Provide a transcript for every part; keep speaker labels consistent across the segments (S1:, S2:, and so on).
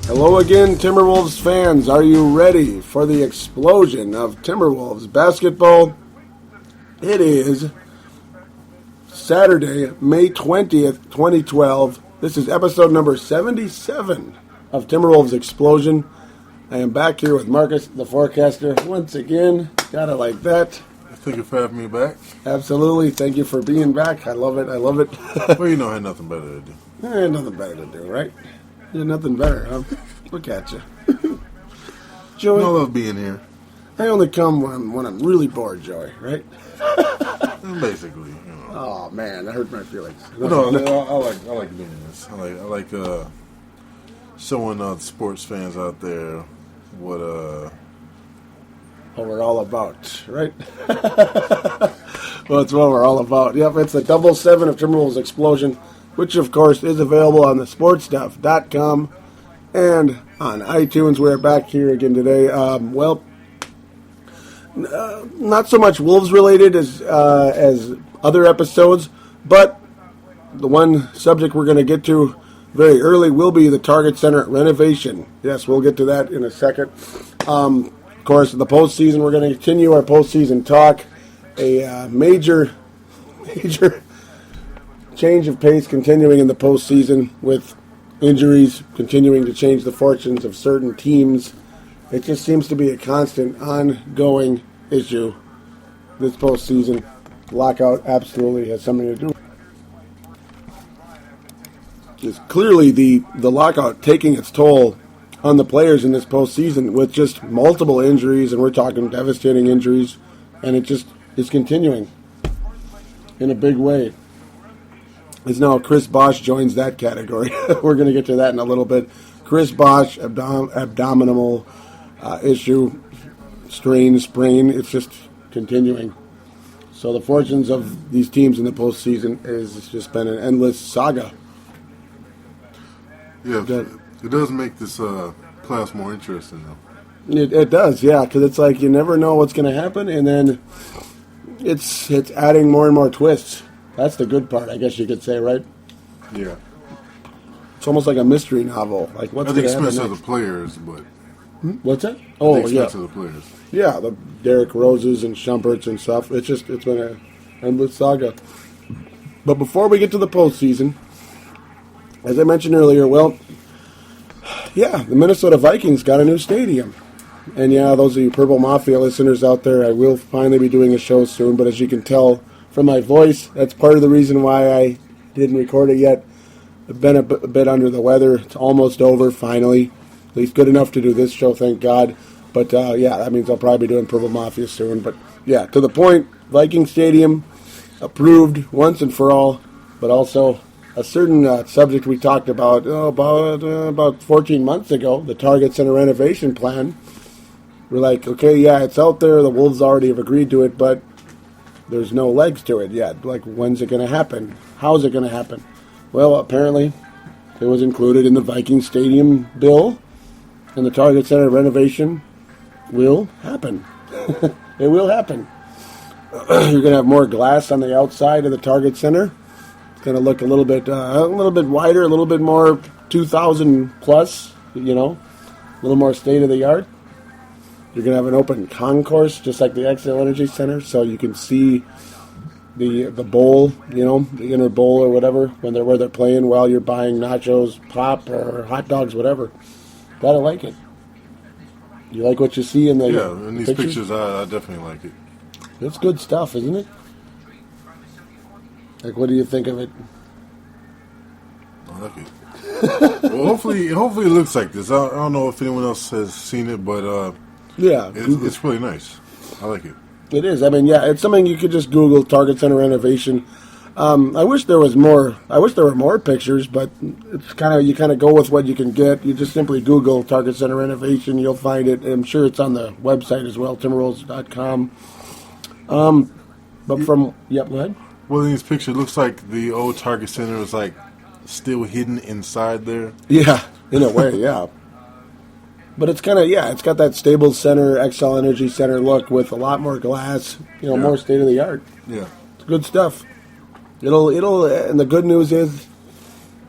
S1: Hello again, Timberwolves fans. Are you ready for the explosion of Timberwolves basketball? It is Saturday, May 20th, 2012. This is episode number 77 of Timberwolves Explosion. I am back here with Marcus, the forecaster, once again. Gotta like that.
S2: Thank you for having me back.
S1: Absolutely. Thank you for being back. I love it. I love it.
S2: Well, you know I had nothing better to do.
S1: Nothing better to do, right? Yeah, nothing better, huh? Look at you. Joey.
S2: I love being here.
S1: I only come when I'm really bored, Joey, right?
S2: Basically, you know.
S1: Oh, man, that hurt my feelings.
S2: No, I like doing this. I like showing the sports fans out there what
S1: we're all about, right? Well, it's what we're all about. Yep, it's the 7 of Timberwolves Explosion, which, of course, is available on the sportstuff.com and on iTunes. We're back here again today. Not so much Wolves-related as other episodes, but the one subject we're going to get to very early will be the Target Center renovation. Yes, we'll get to that in a second. Of course, the postseason, we're going to continue our postseason talk. A major change of pace continuing in the postseason with injuries continuing to change the fortunes of certain teams. It just seems to be a constant, ongoing issue this postseason. Lockout absolutely has something to do with it. It's clearly the lockout taking its toll on the players in this postseason with just multiple injuries, and we're talking devastating injuries, and it just is continuing in a big way. As now Chris Bosh joins that category. We're going to get to that in a little bit. Chris Bosh, abdominal issue, sprain, it's just continuing. So the fortunes of these teams in the postseason has just been an endless saga.
S2: Yeah, it does make this class more interesting, though.
S1: It does, yeah, because it's like you never know what's going to happen, and then it's adding more and more twists. That's the good part, I guess you could say, right?
S2: Yeah.
S1: It's almost like a mystery novel. Like what's going to happen next?
S2: At the expense of the players, but...
S1: What's that?
S2: Oh, at the expense of the players.
S1: Yeah, the Derrick Roses and Shumperts and stuff. It's been an endless saga. But before we get to the postseason, as I mentioned earlier, the Minnesota Vikings got a new stadium. And yeah, those of you Purple Mafia listeners out there, I will finally be doing a show soon. But as you can tell from my voice, that's part of the reason why I didn't record it yet. I've been a bit under the weather. It's almost over, finally. At least good enough to do this show, thank God. But, that means I'll probably be doing Purple Mafia soon. But, yeah, to the point, Viking Stadium approved once and for all. But also a certain subject we talked about about 14 months ago, the Target Center renovation plan. We're like, okay, yeah, it's out there. The Wolves already have agreed to it, but there's no legs to it yet. Like, when's it going to happen? How's it going to happen? Well, apparently it was included in the Viking Stadium bill, and the Target Center renovation will happen. It will happen. You're going to have more glass on the outside of the Target Center. It's going to look a little bit wider, a little bit more 2,000 plus, a little more state of the art. You're going to have an open concourse, just like the Xcel Energy Center, so you can see the bowl, the inner bowl or whatever, where they're playing while you're buying nachos, pop, or hot dogs, whatever. Gotta like it. You like what you see in the
S2: in these pictures I definitely like it.
S1: It's good stuff, isn't it? Like, what do you think of it?
S2: I like it. Well, hopefully it looks like this. I don't know if anyone else has seen it, but it's really nice. I like it.
S1: It is. I mean, it's something you could just Google Target Center renovation. I wish there was more. I wish there were more pictures, but it's you kind of go with what you can get. You just simply Google Target Center renovation. You'll find it. I'm sure it's on the website as well, timberwolves.com. But go ahead.
S2: Well, in this picture, it looks like the old Target Center is like still hidden inside there.
S1: Yeah, in a way, yeah. But it's it's got that Staples Center, Xcel Energy Center look with a lot more glass, more state of the art.
S2: Yeah,
S1: it's good stuff. It'll, and the good news is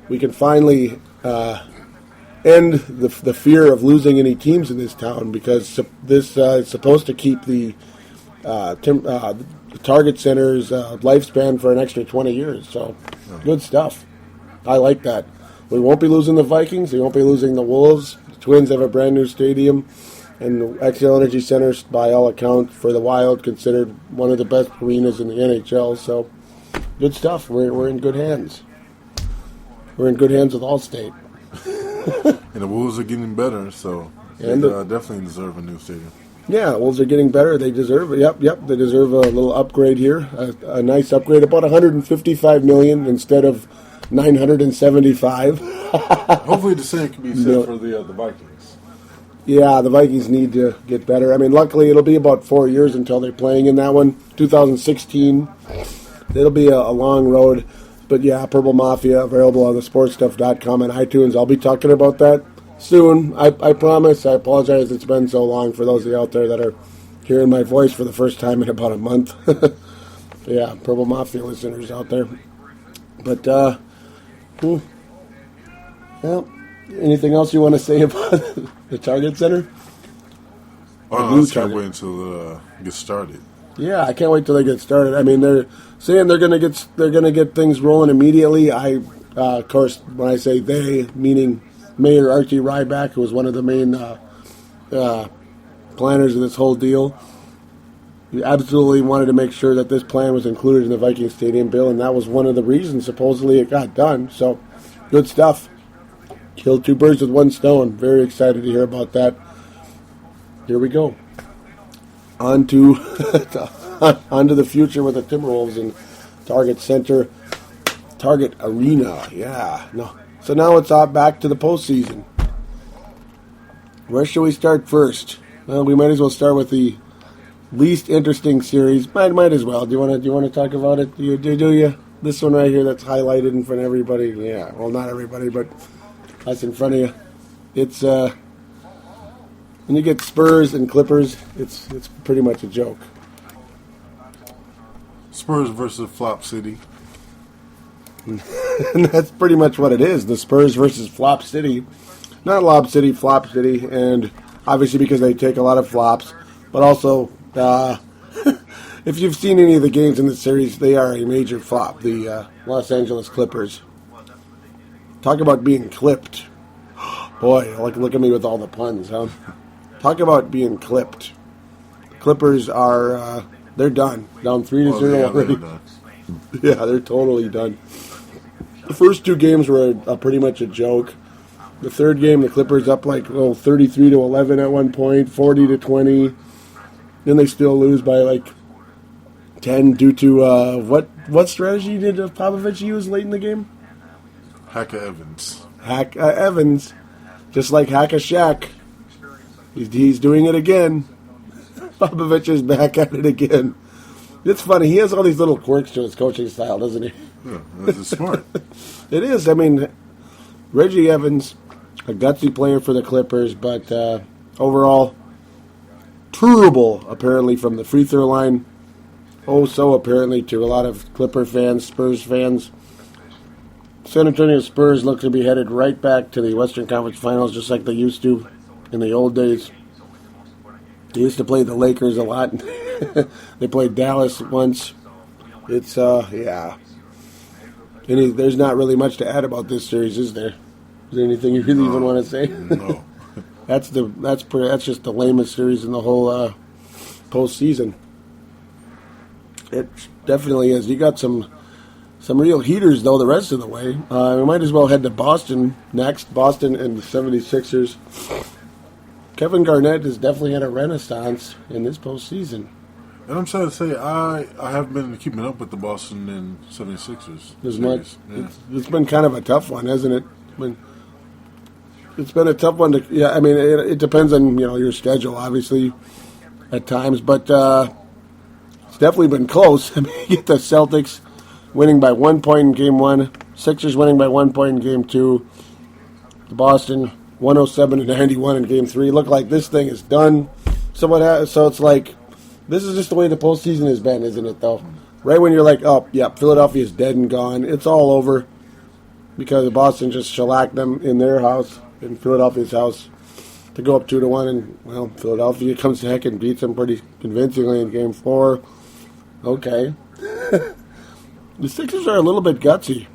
S1: we can finally and the fear of losing any teams in this town, because this is supposed to keep the Target Center's lifespan for an extra 20 years. So, good stuff. I like that. We won't be losing the Vikings. We won't be losing the Wolves. The Twins have a brand new stadium. And the XL Energy Center, by all accounts, for the Wild, considered one of the best arenas in the NHL. So, good stuff. We're in good hands. We're in good hands with Allstate.
S2: And the Wolves are getting better, so they definitely deserve a new stadium.
S1: Yeah, Wolves are getting better. They deserve it. Yep. They deserve a little upgrade here. A nice upgrade, about $155 million instead of $975.
S2: Hopefully the same can be said for the Vikings.
S1: Yeah, the Vikings need to get better. I mean, luckily it'll be about 4 years until they're playing in that one. 2016. It'll be a long road. But yeah, Purple Mafia, available on thesportstuff.com and iTunes. I'll be talking about that soon. I promise. I apologize it's been so long for those of you out there that are hearing my voice for the first time in about a month. Yeah, Purple Mafia listeners out there. But, well, anything else you want to say about the Target Center?
S2: Oh, no, I can't wait until it gets started.
S1: Yeah, I can't wait till they get started. I mean, they're saying they're gonna get things rolling immediately. Of course, when I say they, meaning Mayor Archie Ryback, who was one of the main planners of this whole deal. He absolutely wanted to make sure that this plan was included in the Viking Stadium bill, and that was one of the reasons supposedly it got done. So, good stuff. Killed two birds with one stone. Very excited to hear about that. Here we go. On to the future with the Timberwolves and Target Center, Target Arena. Yeah. No. So now it's back to the postseason. Where should we start first? Well, we might as well start with the least interesting series. Might as well. Do you want to talk about it? Do you? This one right here that's highlighted in front of everybody. Yeah. Well, not everybody, but that's in front of you. It's when you get Spurs and Clippers, it's pretty much a joke.
S2: Spurs versus Flop City.
S1: And that's pretty much what it is. The Spurs versus Flop City. Not Lob City, Flop City. And obviously because they take a lot of flops. But also, if you've seen any of the games in the series, they are a major flop. The Los Angeles Clippers. Talk about being clipped. Boy, look at me with all the puns, huh? Talk about being clipped. Clippers are, they're done. Down 3-0 already. Yeah, they're totally done. The first two games were pretty much a joke. The third game, the Clippers up 33-11 at one point, 40-20. Then they still lose by 10 due to, what strategy did Popovich use late in the game?
S2: Hacka Evans.
S1: Evans. Just like Hacka Shaq. He's doing it again. Popovich is back at it again. It's funny. He has all these little quirks to his coaching style, doesn't he?
S2: Yeah, this is smart.
S1: It is. I mean, Reggie Evans, a gutsy player for the Clippers, but overall, terrible, apparently, from the free throw line. Oh, so apparently to a lot of Clipper fans, Spurs fans. San Antonio Spurs look to be headed right back to the Western Conference Finals, just like they used to in the old days. They used to play the Lakers a lot. They played Dallas once. It's, yeah. There's not really much to add about this series, is there? Is there anything you really even want to say?
S2: No.
S1: That's just the lamest series in the whole postseason. It definitely is. You got some real heaters, though, the rest of the way. We might as well head to Boston next. Boston and the 76ers. Kevin Garnett has definitely had a renaissance in this postseason.
S2: And I'm sad to say, I have been keeping up with the Boston and 76ers.
S1: As much. Yeah. It's been kind of a tough one, hasn't it? It's been a tough one to. Yeah, I mean, it depends on your schedule, obviously, at times, but it's definitely been close. I mean, you get the Celtics winning by 1 point in Game 1, Sixers winning by 1 point in Game 2, the Boston 107-91 in Game 3. Look like this thing is done. So it's like, this is just the way the postseason has been, isn't it, though? Right when you're like, oh, yeah, Philadelphia's dead and gone. It's all over because Boston just shellacked them in their house. in Philadelphia's house to go up 2-1, and well, Philadelphia comes back and beats them pretty convincingly in Game 4. Okay. The Sixers are a little bit gutsy.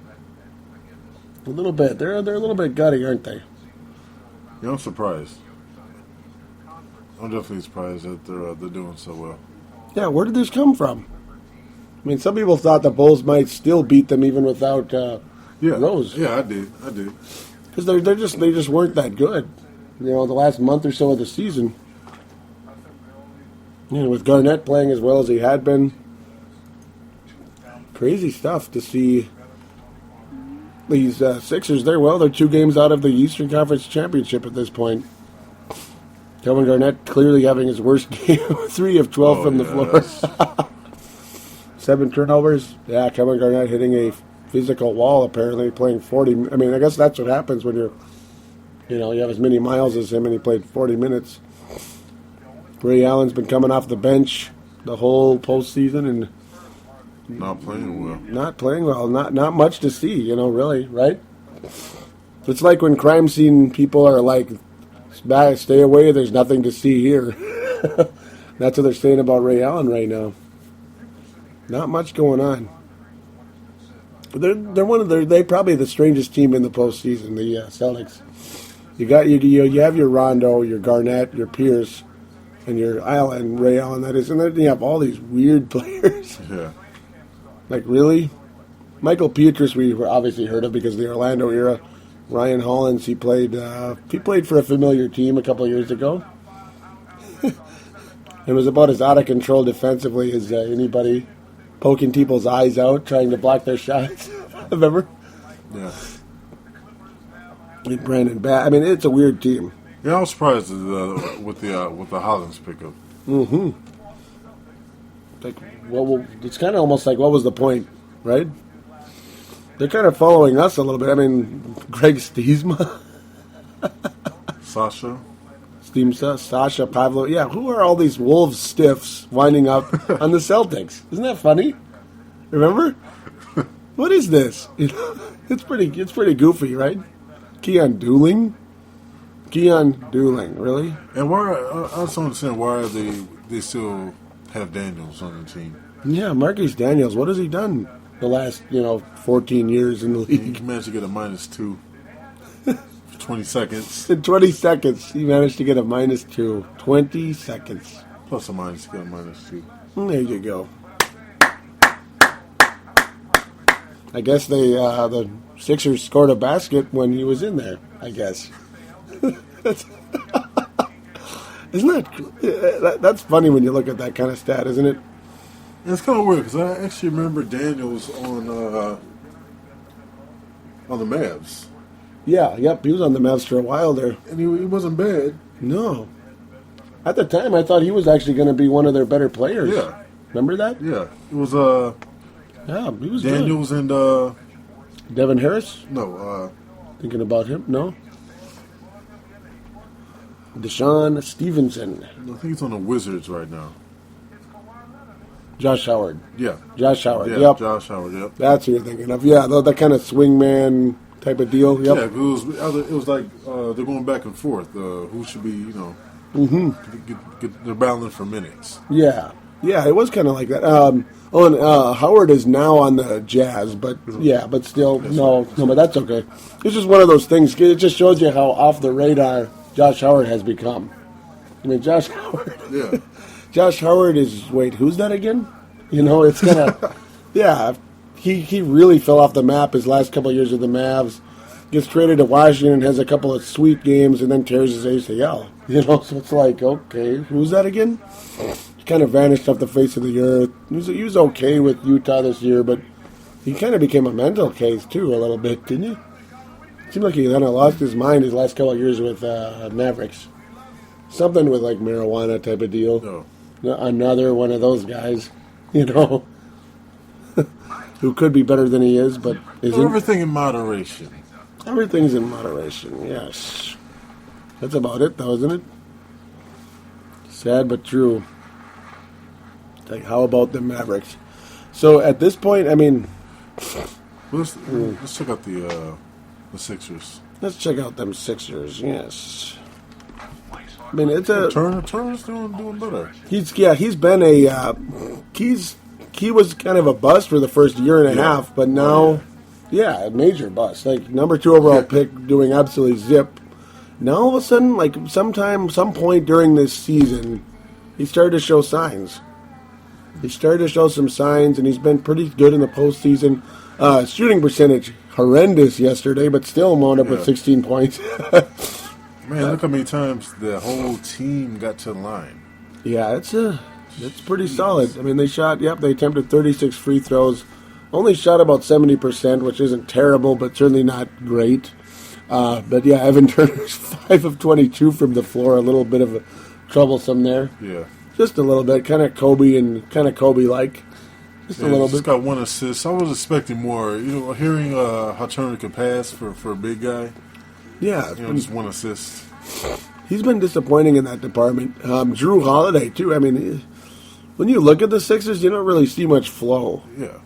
S1: A little bit. They're a little bit gutty, aren't they?
S2: Yeah, I'm surprised. I'm definitely surprised that they're doing so well.
S1: Yeah, where did this come from? I mean, some people thought the Bulls might still beat them even without Rose.
S2: Yeah, I did.
S1: Because they just weren't that good. The last month or so of the season. With Garnett playing as well as he had been. Crazy stuff to see these Sixers. They're 2 games out of the Eastern Conference Championship at this point. Kevin Garnett clearly having his worst game, 3 of 12 from the floor. 7 turnovers. Yeah, Kevin Garnett hitting a physical wall, apparently, playing 40. I mean, I guess that's what happens when you have as many miles as him, and he played 40 minutes. Ray Allen's been coming off the bench the whole postseason and
S2: not playing well.
S1: Not playing well. Not much to see, really, right? It's like when crime scene people are like, stay away, there's nothing to see here. That's what they're saying about Ray Allen right now. Not much going on. They're probably the strangest team in the postseason, the Celtics. You have your Rondo, your Garnett, your Pierce, and your Allen, Ray Allen, that is, and then you have all these weird players.
S2: Yeah.
S1: Like, really? Michael Pietrus, we obviously heard of because of the Orlando era. Ryan Hollins, he played for a familiar team a couple of years ago. And was about as out of control defensively as anybody, poking people's eyes out, trying to block their shots. Remember?
S2: Yeah.
S1: And Brandon Bass. I mean, it's a weird team.
S2: Yeah, I was surprised with the Hollins pickup.
S1: Mm-hmm. Like, it's kind of almost like, what was the point, right? They're kind of following us a little bit. I mean, Greg Stiesma.
S2: Sasha
S1: Pavlo. Yeah, who are all these Wolves stiffs winding up on the Celtics? Isn't that funny? Remember? What is this? It's pretty goofy, right? Keon Dooling, really?
S2: And why? I just don't understand why they still have Daniels on the team.
S1: Yeah, Marcus Daniels. What has he done the last 14 years in the league?
S2: He managed to get a -2 for 20 seconds.
S1: In 20 seconds, he managed to get a -2. 20 seconds.
S2: Plus or minus to get a -2.
S1: There you go. I guess the Sixers scored a basket when he was in there, I guess. Isn't that's funny when you look at that kind of stat, isn't it?
S2: It's kind of weird because I actually remember Daniels on the Mavs.
S1: Yeah, yep, he was on the Mavs for a while there.
S2: And he wasn't bad.
S1: No. At the time, I thought he was actually going to be one of their better players.
S2: Yeah.
S1: Remember that?
S2: Yeah. It was
S1: yeah, he was
S2: Daniels
S1: good.
S2: And
S1: Devin Harris?
S2: No.
S1: Thinking about him? No. Deshaun Stevenson.
S2: I think he's on the Wizards right now.
S1: Josh Howard.
S2: Yeah.
S1: Josh Howard.
S2: Yeah,
S1: yep.
S2: Josh Howard, yep.
S1: That's what you're thinking of. Yeah, that kind of swingman type of deal. Yep.
S2: Yeah, it was like they're going back and forth. Who should be, they're battling for minutes.
S1: Yeah. Yeah, it was kind of like that. Howard is now on the Jazz, but still, no, but that's okay. It's just one of those things. It just shows you how off the radar Josh Howard has become. I mean, Josh Howard.
S2: Yeah.
S1: Josh Howard is, wait, who's that again? It's kind of, yeah, he really fell off the map his last couple of years with the Mavs. Gets traded to Washington, has a couple of sweet games, and then tears his ACL. So it's like, okay, who's that again? He kind of vanished off the face of the earth. He was okay with Utah this year, but he kind of became a mental case, too, a little bit, didn't he? It seemed like he kind of lost his mind his last couple of years with Mavericks. Something with, like, marijuana type of deal.
S2: No.
S1: Another one of those guys, who could be better than he is, but isn't.
S2: Everything in moderation.
S1: Everything's in moderation, yes. That's about it, though, isn't it? Sad but true. Like, how about the Mavericks? So at this point, I mean,
S2: Let's check out the Sixers.
S1: Let's check out them Sixers. Yes. I mean, it's a
S2: Turner's doing better.
S1: He's been a he was kind of a bust for the first year and a half, but now, a major bust. Like number 2 overall pick, doing absolutely zip. Now all of a sudden, like some point during this season, he started to show signs. He started to show some signs, and he's been pretty good in the postseason. Shooting percentage horrendous yesterday, but still wound up with 16 points.
S2: Man, look how many times the whole team got to the line.
S1: Yeah, it's pretty solid. I mean, they attempted 36 free throws, only shot about 70%, which isn't terrible, but certainly not great. But yeah, Evan Turner's 5 of 22 from the floor, a little bit of a troublesome there.
S2: Yeah.
S1: Just a little bit, kind of Kobe-like. Just a little bit.
S2: Just got 1 assist. I was expecting more. Hearing how Turner could pass for a big guy.
S1: Yeah.
S2: Just 1 assist.
S1: He's been disappointing in that department. Drew Holiday, too. I mean, when you look at the Sixers, you don't really see much flow.
S2: Yeah.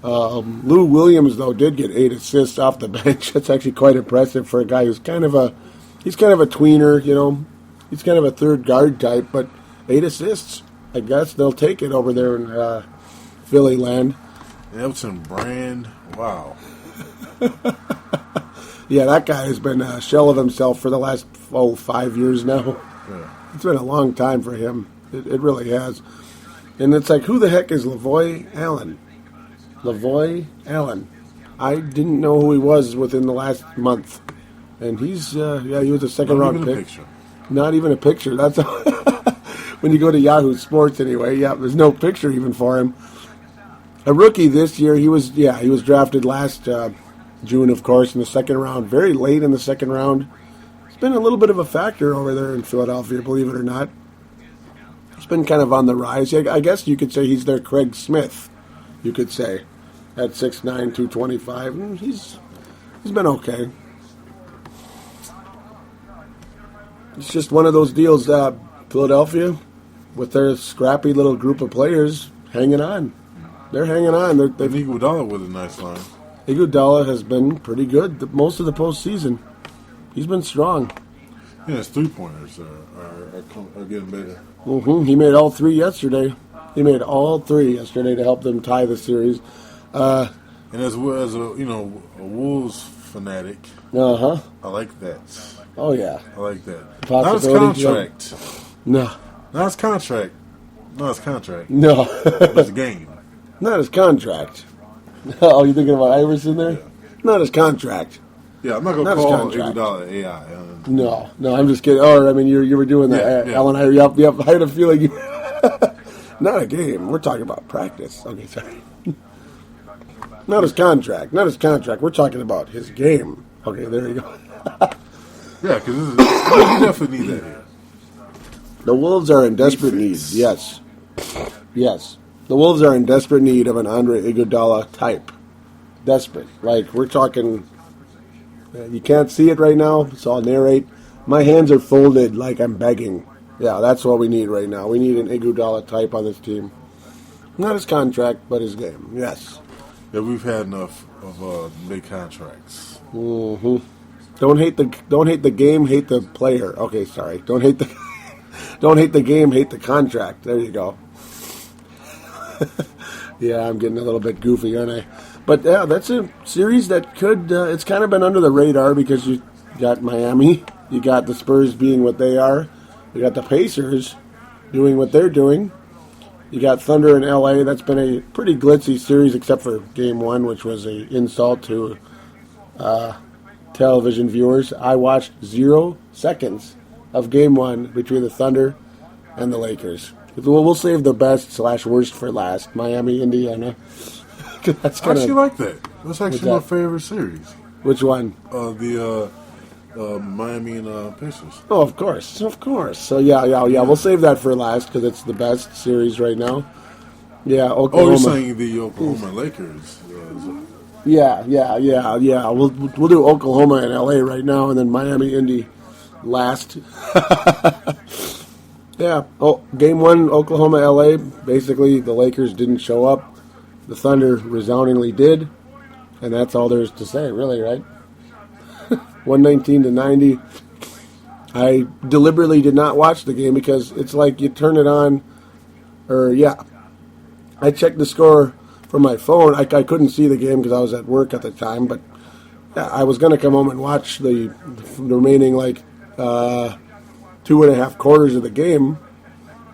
S1: Lou Williams, though, did get 8 assists off the bench. That's actually quite impressive for a guy who's kind of a tweener, He's kind of a third guard type, but 8 assists. I guess they'll take it over there in Philly land.
S2: Elton Brand, wow.
S1: Yeah, that guy has been a shell of himself for the last 5 years now.
S2: Yeah.
S1: It's been a long time for him. It really has. And it's like, who the heck is Lavoy Allen? Lavoy Allen. I didn't know who he was within the last month. And he's, he was a second-round pick. Not even a picture. That's when you go to Yahoo Sports anyway. Yeah, there's no picture even for him. A rookie this year. He was drafted last June, of course, in the second round. Very late in the second round. It's been a little bit of a factor over there in Philadelphia, believe it or not. It's been kind of on the rise. I guess you could say he's their Craig Smith, you could say, at 6'9", 225. He's been okay. It's just one of those deals that Philadelphia, with their scrappy little group of players, hanging on. They're hanging on.
S2: Iguodala with a nice line.
S1: Iguodala has been pretty good most of the postseason. He's been strong.
S2: Yeah, his 3-pointers are getting better.
S1: Mm-hmm. He made all 3 yesterday. To help them tie the series.
S2: And as a Wolves fanatic,
S1: I
S2: like that.
S1: Oh yeah,
S2: I like that.
S1: Not
S2: his contract.
S1: No.
S2: Not his contract. Not his contract.
S1: No.
S2: His game.
S1: Not his contract. Oh, you thinking about Iverson there?
S2: Yeah.
S1: Not his contract.
S2: Yeah, I'm not going to call Iguodala AI.
S1: No, I'm just kidding. Oh, I mean, you were doing that.
S2: Yeah.
S1: Alan, yep, I had a feeling you... Not a game. We're talking about practice. Okay, sorry. Not his contract. We're talking about his game. Okay, there you go.
S2: Yeah, because you definitely need that here.
S1: The Wolves are in desperate need. Yes. The Wolves are in desperate need of an Andre Iguodala type. Desperate. Like, we're talking... You can't see it right now, so I'll narrate. My hands are folded like I'm begging. Yeah, that's what we need right now. We need an Iguodala type on this team. Not his contract, but his game. Yes.
S2: Yeah, we've had enough of big contracts.
S1: Mm-hmm. Don't hate the game, hate the player. Okay, sorry. Don't hate the game, hate the contract. There you go. Yeah, I'm getting a little bit goofy, aren't I? But yeah, that's a series that could. It's kind of been under the radar because you got Miami, you got the Spurs being what they are, you got the Pacers doing what they're doing. You got Thunder in L.A. That's been a pretty glitzy series, except for Game 1, which was an insult to television viewers. I watched 0 seconds of Game 1 between the Thunder and the Lakers. We'll save the best/worst for last. Miami, Indiana. That's
S2: I actually like that. That's actually my favorite series.
S1: Which one?
S2: The Miami and Pacers.
S1: Oh, of course. So yeah. We'll save that for last because it's the best series right now. Yeah, Oklahoma.
S2: Oh, you're saying the Oklahoma Lakers?
S1: Yeah. We'll do Oklahoma and LA right now, and then Miami, Indy last. Yeah. Oh, Game 1, Oklahoma, LA. Basically, the Lakers didn't show up. The Thunder resoundingly did, and that's all there is to say, really, right? 119-90. I deliberately did not watch the game because it's like you turn it on, I checked the score from my phone. I couldn't see the game because I was at work at the time, but yeah, I was going to come home and watch the remaining 2.5 quarters of the game,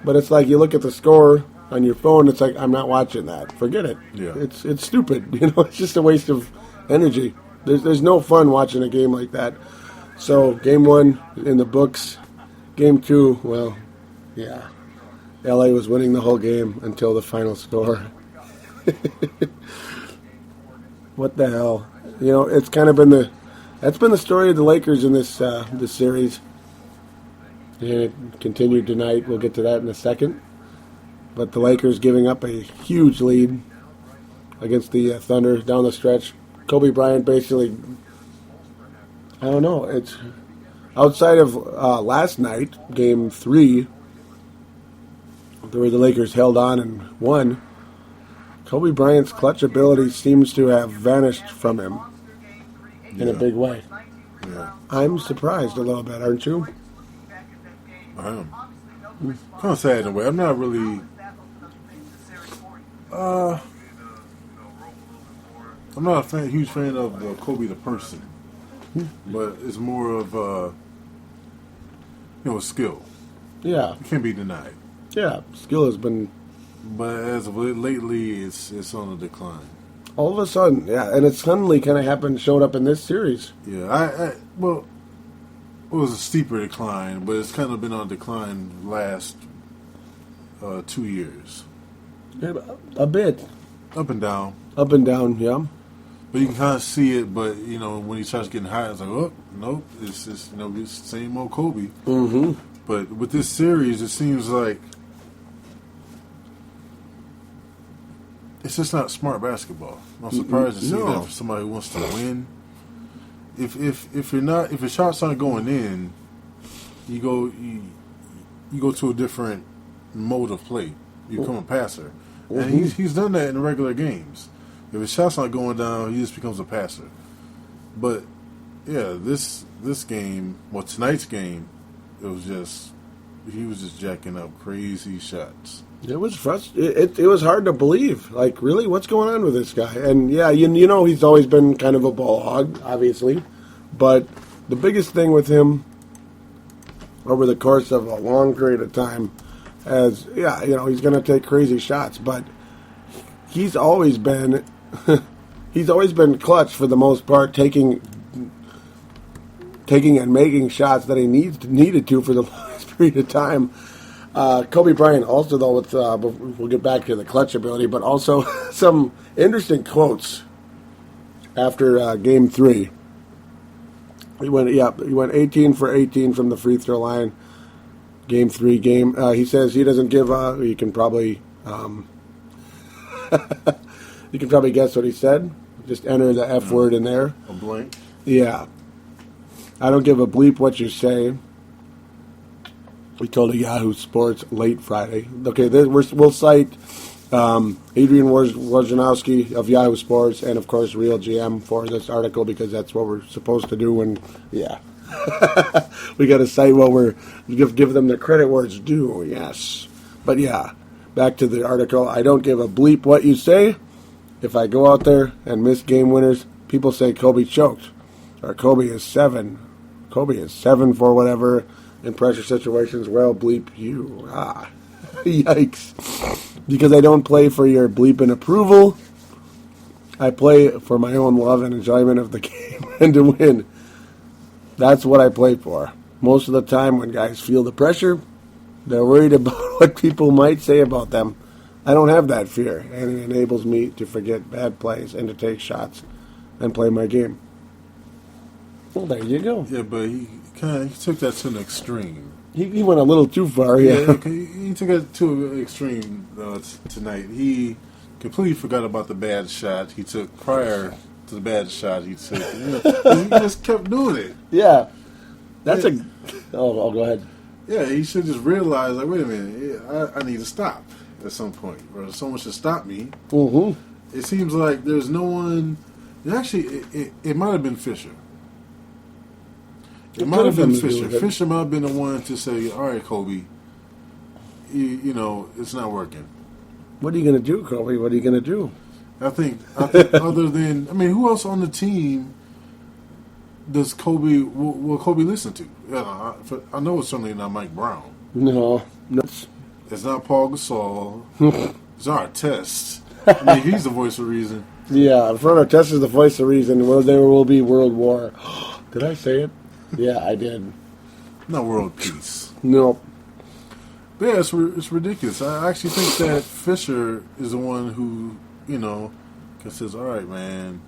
S1: but it's like you look at the score on your phone, it's like, I'm not watching that. Forget it.
S2: Yeah.
S1: It's stupid. It's just a waste of energy. There's no fun watching a game like that. So, game 1 in the books. Game 2, well, yeah. LA was winning the whole game until the final score. What the hell? It's kind of been that's been the story of the Lakers in this series. And it continued tonight. We'll get to that in a second. But the Lakers giving up a huge lead against the Thunder down the stretch. Kobe Bryant basically, I don't know, it's outside of last night, game 3, where the Lakers held on and won. Kobe Bryant's clutch ability seems to have vanished from him in a big way.
S2: Yeah.
S1: I'm surprised a little bit, aren't you?
S2: I am. Kind of sad in a way. I'm not really. I'm not a huge fan of Kobe the person, but it's more of skill.
S1: Yeah,
S2: it can't be denied.
S1: Yeah, skill has been.
S2: But as of lately, it's on a decline.
S1: All of a sudden, yeah, and it suddenly kind of showed up in this series.
S2: Yeah, well, it was a steeper decline, but it's kind of been on decline the last 2 years.
S1: Yeah, a bit.
S2: Up and down.
S1: Up and down, yeah.
S2: But you can kind of see it, but, when he starts getting high, it's like, oh, nope, it's just, it's the same old Kobe.
S1: Mm-hmm.
S2: But with this series, it seems like it's just not smart basketball. I'm surprised to see that for somebody who wants to win. If your shots aren't going in, you go to a different mode of play. You become a passer, and he's done that in the regular games. If his shots aren't going down, he just becomes a passer. But yeah, this game, tonight's game, he was just jacking up crazy shots.
S1: It was frustrating. It was hard to believe. Like, really, what's going on with this guy? And yeah, he's always been kind of a ball hog, obviously. But the biggest thing with him over the course of a long period of time, he's going to take crazy shots, but he's always been clutch for the most part, taking and making shots that he needed to for the longest period of time. Kobe Bryant also, though, with we'll get back to the clutch ability, but also some interesting quotes after Game 3. He went 18 for 18 from the free throw line. Game 3 he says he doesn't give up. You can probably guess what he said. Just enter the F word in there.
S2: A blank.
S1: Yeah. I don't give a bleep what you say. We told Yahoo Sports late Friday. Okay, we'll cite Adrian Wojnarowski of Yahoo Sports and, of course, Real GM for this article because that's what we're supposed to do when, we got to cite what we're, give them the credit where it's due, yes. But, yeah, back to the article. I don't give a bleep what you say. If I go out there and miss game winners, people say Kobe choked or Kobe is 7. Kobe is 7 for whatever. In pressure situations, well, bleep you. Yikes. Because I don't play for your bleep and approval. I play for my own love and enjoyment of the game and to win. That's what I play for. Most of the time when guys feel the pressure, they're worried about what people might say about them. I don't have that fear, and it enables me to forget bad plays and to take shots and play my game. Well, there you go.
S2: Yeah, but he took that to an extreme.
S1: He went a little too far, yeah.
S2: Okay, he took it to an extreme tonight. He completely forgot about the bad shot he took prior to the bad shot he took. He just kept doing it.
S1: Yeah. That's I'll go ahead.
S2: Yeah, he should just realize, like, wait a minute, I need to stop at some point. Or someone should stop me.
S1: Mm-hmm.
S2: It seems like there's no one... Actually, it might have been Fisher. It might have been Fisher. Fisher might have been the one to say, all right, Kobe, you know, it's not working.
S1: What are you going to do, Kobe? What are you going to do?
S2: I think other than, I mean, who else on the team does Kobe, will Kobe listen to? I know it's certainly not Mike Brown.
S1: No.
S2: It's not Paul Gasol. It's Artest. I mean, he's the voice of reason.
S1: Yeah, Artest is the voice of reason. Well, there will be world war. Did I say it? Yeah, I did.
S2: Not world peace.
S1: No.
S2: But yeah, it's ridiculous. I actually think that Fisher is the one who, you know, says, all right, man,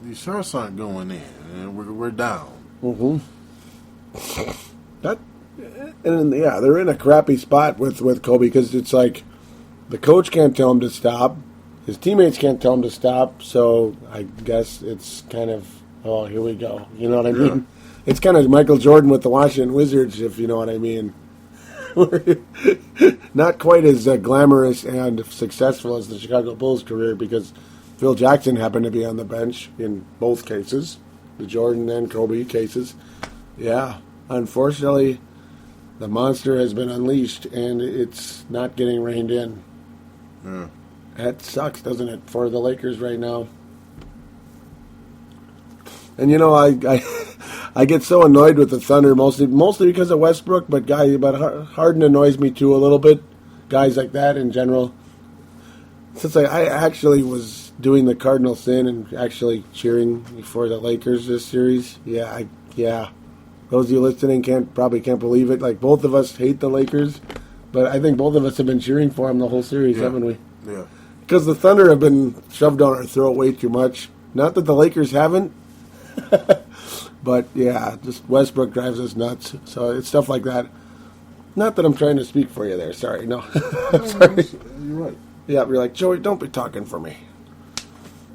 S2: these shots aren't going in, and we're down.
S1: Mm-hmm. Yeah, they're in a crappy spot with Kobe because it's like the coach can't tell him to stop, his teammates can't tell him to stop. So I guess it's kind of, oh, here we go. You know what I mean? It's kind of Michael Jordan with the Washington Wizards, if you know what I mean. Not quite as glamorous and successful as the Chicago Bulls career because Phil Jackson happened to be on the bench in both cases, the Jordan and Kobe cases. Yeah, unfortunately, the monster has been unleashed and it's not getting reined in.
S2: Yeah.
S1: That sucks, doesn't it, for the Lakers right now? And you know, I get so annoyed with the Thunder mostly because of Westbrook, but Harden annoys me too a little bit. Guys like that in general. Since I actually was doing the cardinal sin and actually cheering for the Lakers this series, yeah. Those of you listening probably can't believe it. Like, both of us hate the Lakers, but I think both of us have been cheering for them the whole series, haven't we?
S2: Yeah.
S1: Because the Thunder have been shoved down our throat way too much. Not that the Lakers haven't. But yeah, just Westbrook drives us nuts. So it's stuff like that. Not that I'm trying to speak for you there. Sorry, no.
S2: Sorry. You're right.
S1: Yeah, you're like, Joey, don't be talking for me.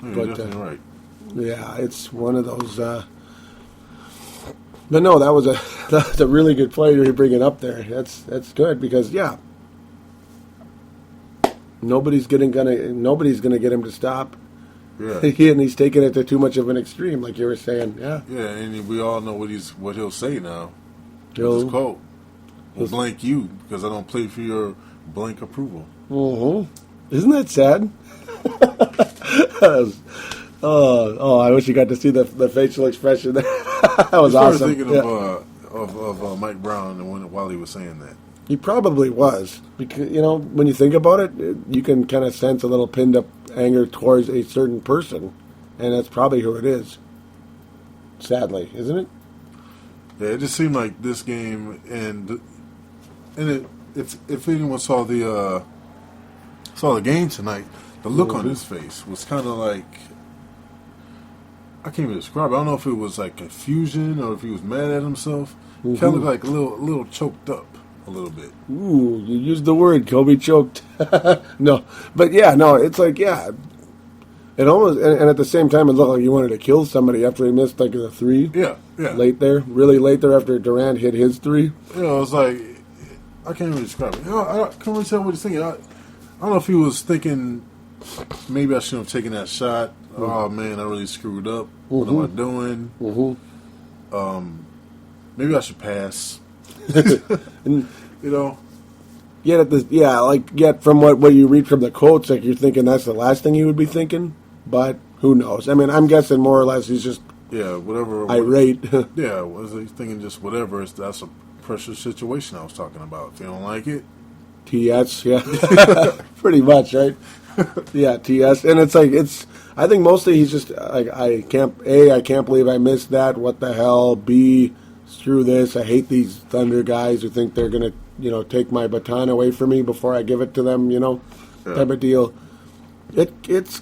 S2: You're definitely right.
S1: Yeah, it's one of those. But no, that's a really good player you're bringing up there. That's good because nobody's gonna get him to stop.
S2: Yeah.
S1: And he's taking it to too much of an extreme, like you were saying. Yeah.
S2: Yeah, and we all know what he'll say now.
S1: He'll
S2: his quote. We'll blank you because I don't play for your blank approval.
S1: Mm-hmm. Isn't that sad? I wish you got to see the facial expression there. That was awesome.
S2: I was thinking of Mike Brown while he was saying that.
S1: He probably was. Because, when you think about it, you can kind of sense a little pinned up anger towards a certain person, and that's probably who it is. Sadly, isn't it?
S2: Yeah, it just seemed like this game, and if anyone saw the game tonight, the look on his face was kind of like, I can't even describe it. I don't know if it was like confusion or if he was mad at himself. Mm-hmm. Kind of like a little choked up a little bit.
S1: Ooh, you used the word, Kobe choked. No, but it's like, it almost, and at the same time, it looked like he wanted to kill somebody after he missed like a three.
S2: Yeah.
S1: Really late there after Durant hit his three.
S2: It was like, I can't really describe it. I can't really tell what he's thinking. I don't know if he was thinking, maybe I shouldn't have taken that shot. Mm-hmm. Oh man, I really screwed up. Mm-hmm. What am I doing? Mm-hmm. Maybe I should pass.
S1: And, Yet from what you read from the quotes, like you're thinking that's the last thing you would be thinking, but who knows? I mean, I'm guessing more or less he's just
S2: whatever
S1: irate.
S2: Was he thinking just whatever? That's a pressure situation I was talking about. If you don't like it,
S1: TS, pretty much, right? Yeah, TS, and it's like I think mostly he's just like I can't believe I missed that. What the hell? B, screw this. I hate these Thunder guys who think they're gonna take my baton away from me before I give it to them. Type of deal. It's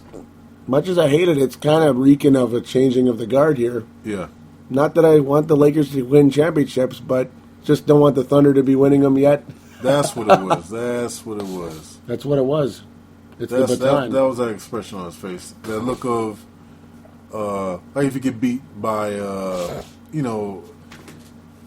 S1: much as I hate it, it's kind of reeking of a changing of the guard here.
S2: Yeah.
S1: Not that I want the Lakers to win championships, but just don't want the Thunder to be winning them yet.
S2: That's what it was. That's what it was.
S1: It's the baton.
S2: That was that expression on his face. That look of, like if you get beat by,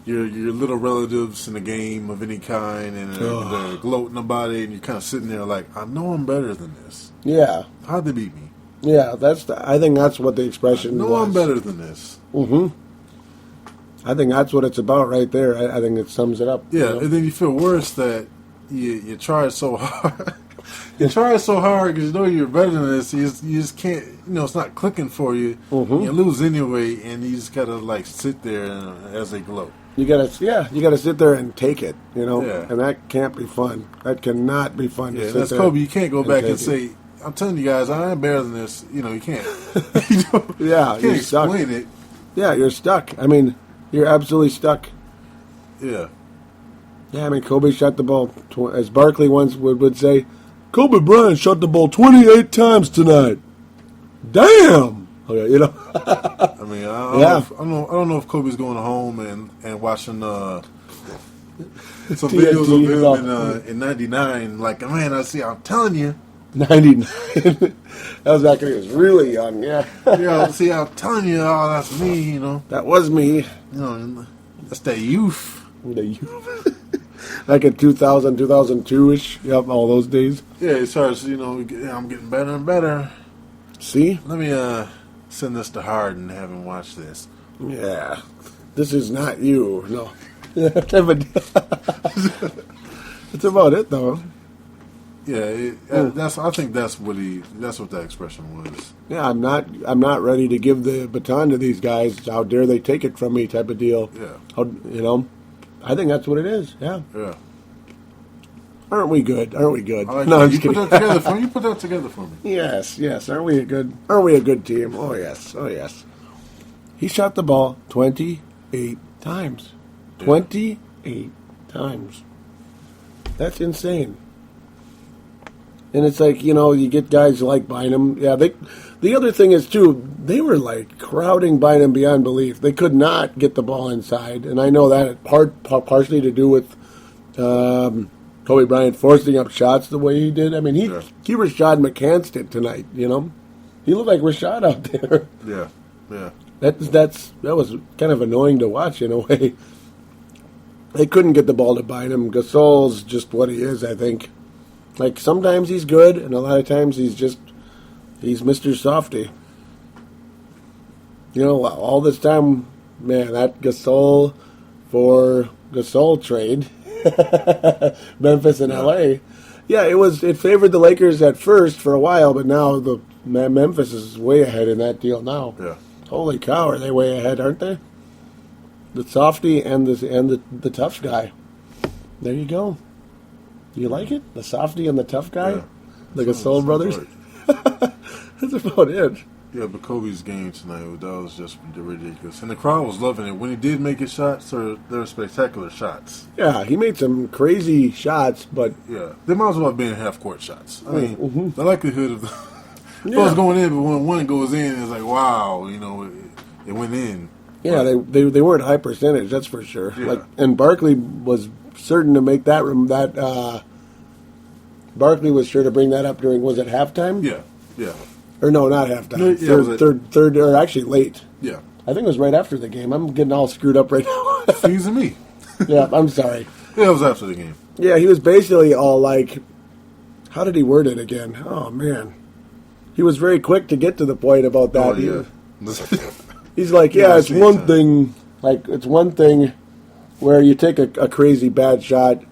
S2: your little relatives in a game of any kind, and they're gloating about it, and you're kind of sitting there like, I know I'm better than this.
S1: Yeah.
S2: How'd they beat me?
S1: Yeah, I think that's what the expression was.
S2: I know I'm better than this.
S1: Mm-hmm. I think that's what it's about right there. I think it sums it up.
S2: Yeah, and then you feel worse that you tried so hard. You try so hard because you know you're better than this. You just can't. It's not clicking for you. You lose anyway, and you just gotta like sit there as they glow. You gotta
S1: sit there and take it.
S2: Yeah.
S1: And that can't be fun. That cannot be fun.
S2: Yeah, that's Kobe. You can't go back and say, "I'm telling you guys, I am better than this." You can't.
S1: Yeah,
S2: you can't explain it.
S1: Yeah, you're stuck. I mean, you're absolutely stuck.
S2: Yeah.
S1: Yeah, I mean, Kobe shot the ball, as Barkley once would say, Kobe Bryant shot the ball 28 times tonight. Damn! Okay,
S2: I mean, I don't know if Kobe's going home and watching some videos of him in '99. Like, man, I'm telling you.
S1: 99. That was back when he was really young, yeah.
S2: Yeah, see, I'm telling you, that's me,
S1: That was me.
S2: That's that youth.
S1: The youth. Like in 2000, 2002-ish. Yep, all those days.
S2: Yeah, it starts, I'm getting better and better.
S1: See?
S2: Let me send this to Harden and have him watch this.
S1: Yeah. This is not you. No. That's about it, though.
S2: Yeah, I think that's what that expression was.
S1: Yeah, I'm not ready to give the baton to these guys. How dare they take it from me? Type of deal.
S2: Yeah.
S1: I think that's what it is. Yeah.
S2: Yeah.
S1: Aren't we good?
S2: I like
S1: no, I'm
S2: you
S1: just kidding.
S2: Put that together for me. You put that together for me.
S1: Yes. Aren't we a good team? Oh yes. He shot the ball 28 times. 28 times. That's insane. And it's like, you get guys like Bynum. Yeah, the other thing is, too, they were like crowding Bynum beyond belief. They could not get the ball inside. And I know that partially to do with Kobe Bryant forcing up shots the way he did. I mean, he Rashad McCants it tonight, He looked like Rashad out there.
S2: Yeah.
S1: That was kind of annoying to watch in a way. They couldn't get the ball to Bynum. Gasol's just what he is, I think. Like, sometimes he's good, and a lot of times he's Mr. Softy. All this time, man, that Gasol for Gasol trade, Memphis and L.A., yeah, it favored the Lakers at first for a while, but now the Memphis is way ahead in that deal now.
S2: Yeah.
S1: Holy cow, are they way ahead, aren't they? The Softy and the tough guy. There you go. You like it? The softy and the tough guy?
S2: Yeah.
S1: The Gasol brothers? Right. That's about it.
S2: Yeah, but Kobe's game tonight, that was just ridiculous. And the crowd was loving it. When he did make his shots, they were spectacular shots.
S1: Yeah, he made some crazy shots, but...
S2: Yeah, they might as well have been half-court shots. I mean, the likelihood of those going in, but when one goes in, it's like, wow, it went in.
S1: Yeah, they weren't high percentage, that's for sure.
S2: Yeah.
S1: And Barkley was certain to make that Barkley was sure to bring that up during, was it halftime?
S2: Yeah.
S1: Or no, not halftime.
S2: No,
S1: third, or actually late.
S2: Yeah.
S1: I think it was right after the game. I'm getting all screwed up right now.
S2: Excuse me.
S1: Yeah, I'm sorry.
S2: Yeah, it was after the game.
S1: Yeah, he was basically all like, how did he word it again? Oh, man. He was very quick to get to the point about that.
S2: Oh, yeah.
S1: He's like, it's one thing. Like, it's one thing where you take a crazy bad shot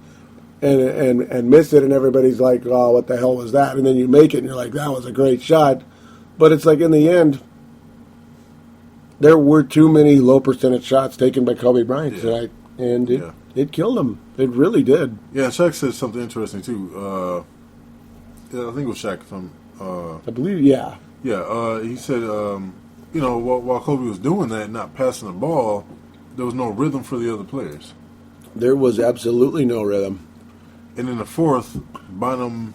S1: and miss it, and everybody's like, oh, what the hell was that? And then you make it, and you're like, that was a great shot. But it's like, in the end, there were too many low percentage shots taken by Kobe Bryant tonight, and it killed him. It really did.
S2: Yeah, Shaq said something interesting, too. I think it was Shaq from...
S1: I believe, yeah.
S2: Yeah, he said, while Kobe was doing that, not passing the ball, there was no rhythm for the other players.
S1: There was absolutely no rhythm.
S2: And in the fourth, Bynum,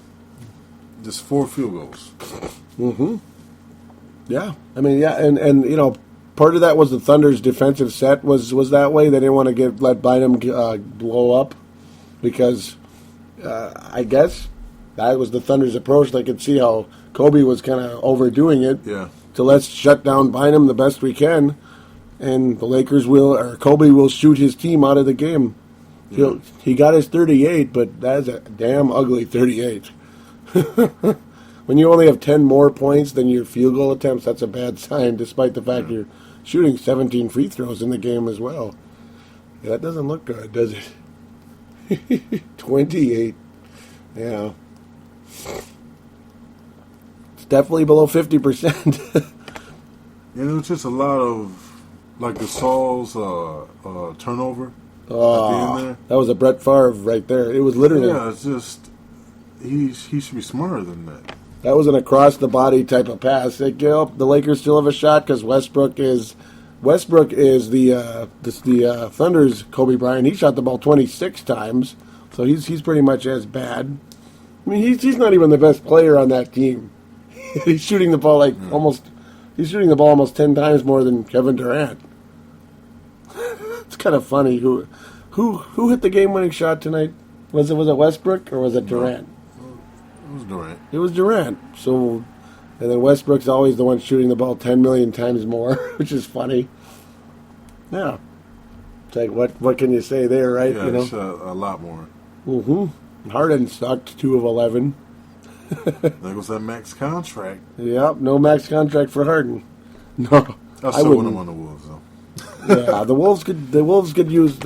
S2: just 4 field goals.
S1: Mm-hmm. Yeah. I mean, yeah, and part of that was the Thunder's defensive set was that way. They didn't want to let Bynum blow up because I guess that was the Thunder's approach. They could see how Kobe was kind of overdoing it.
S2: Yeah.
S1: So let's shut down Bynum the best we can, and the Lakers Kobe will shoot his team out of the game. Yeah. He got his 38, but that's a damn ugly 38. When you only have 10 more points than your field goal attempts, that's a bad sign, despite the fact you're shooting 17 free throws in the game as well. Yeah, that doesn't look good, does it? 28. Yeah. It's definitely below 50%.
S2: And it was just a lot of, like, Gasol's turnover at the
S1: Oh,
S2: end there.
S1: that was a Brett Favre right there. It was literally,
S2: Yeah, it's just, he should be smarter than that.
S1: that was an across-the-body type of pass. The Lakers still have a shot because Westbrook is the Thunder's Kobe Bryant. He shot the ball 26 times, so he's pretty much as bad. I mean, he's not even the best player on that team. He's shooting the ball he's shooting the ball almost 10 times more than Kevin Durant. It's kind of funny. Who hit the game-winning shot tonight? Was it Westbrook or was it Durant?
S2: It was Durant.
S1: It was Durant. So, and then Westbrook's always the one shooting the ball 10 million times more, which is funny. Yeah. It's like, what can you say there, right?
S2: Yeah, he shot a lot more.
S1: Mm-hmm. Harden sucked 2 of 11.
S2: There goes that max contract.
S1: Yep, no max contract for Harden. No,
S2: I still want him on the Wolves, though.
S1: Yeah, the Wolves could use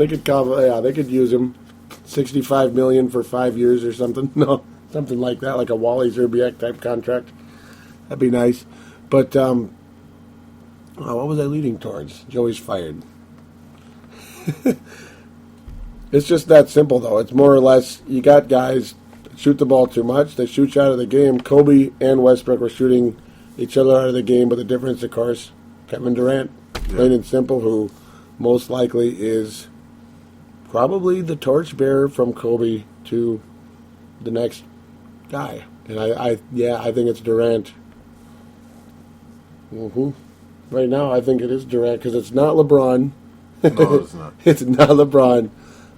S1: use him. 65 million for 5 years or something. No, something like that, like a Wally Zerbiak type contract. That'd be nice. But what was I leading towards? Joey's fired. It's just that simple, though. It's more or less you got guys that shoot the ball too much. They shoot you out of the game. Kobe and Westbrook were shooting each other out of the game, but the difference, of course, Kevin Durant, plain and simple, who most likely is probably the torchbearer from Kobe to the next guy. And I think it's Durant. Right now, I think it is Durant because it's not LeBron.
S2: No, it's not.
S1: It's not LeBron.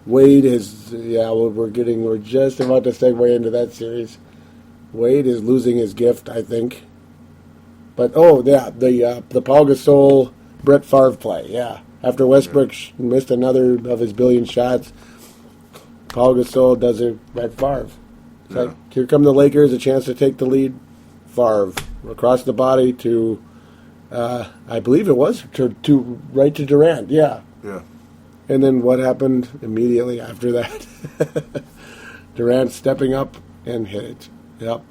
S1: Wade is, we're just about to segue into that series. Wade is losing his gift, I think. But, the Paul Gasol, Brett Favre play, yeah. After Westbrook missed another of his billion shots, Paul Gasol does it, Brett Favre. It's like, here come the Lakers, a chance to take the lead. Favre, across the body to, I believe it was, to right to Durant, yeah.
S2: Yeah.
S1: And then what happened immediately after that? Durant stepping up and hit it. Yep.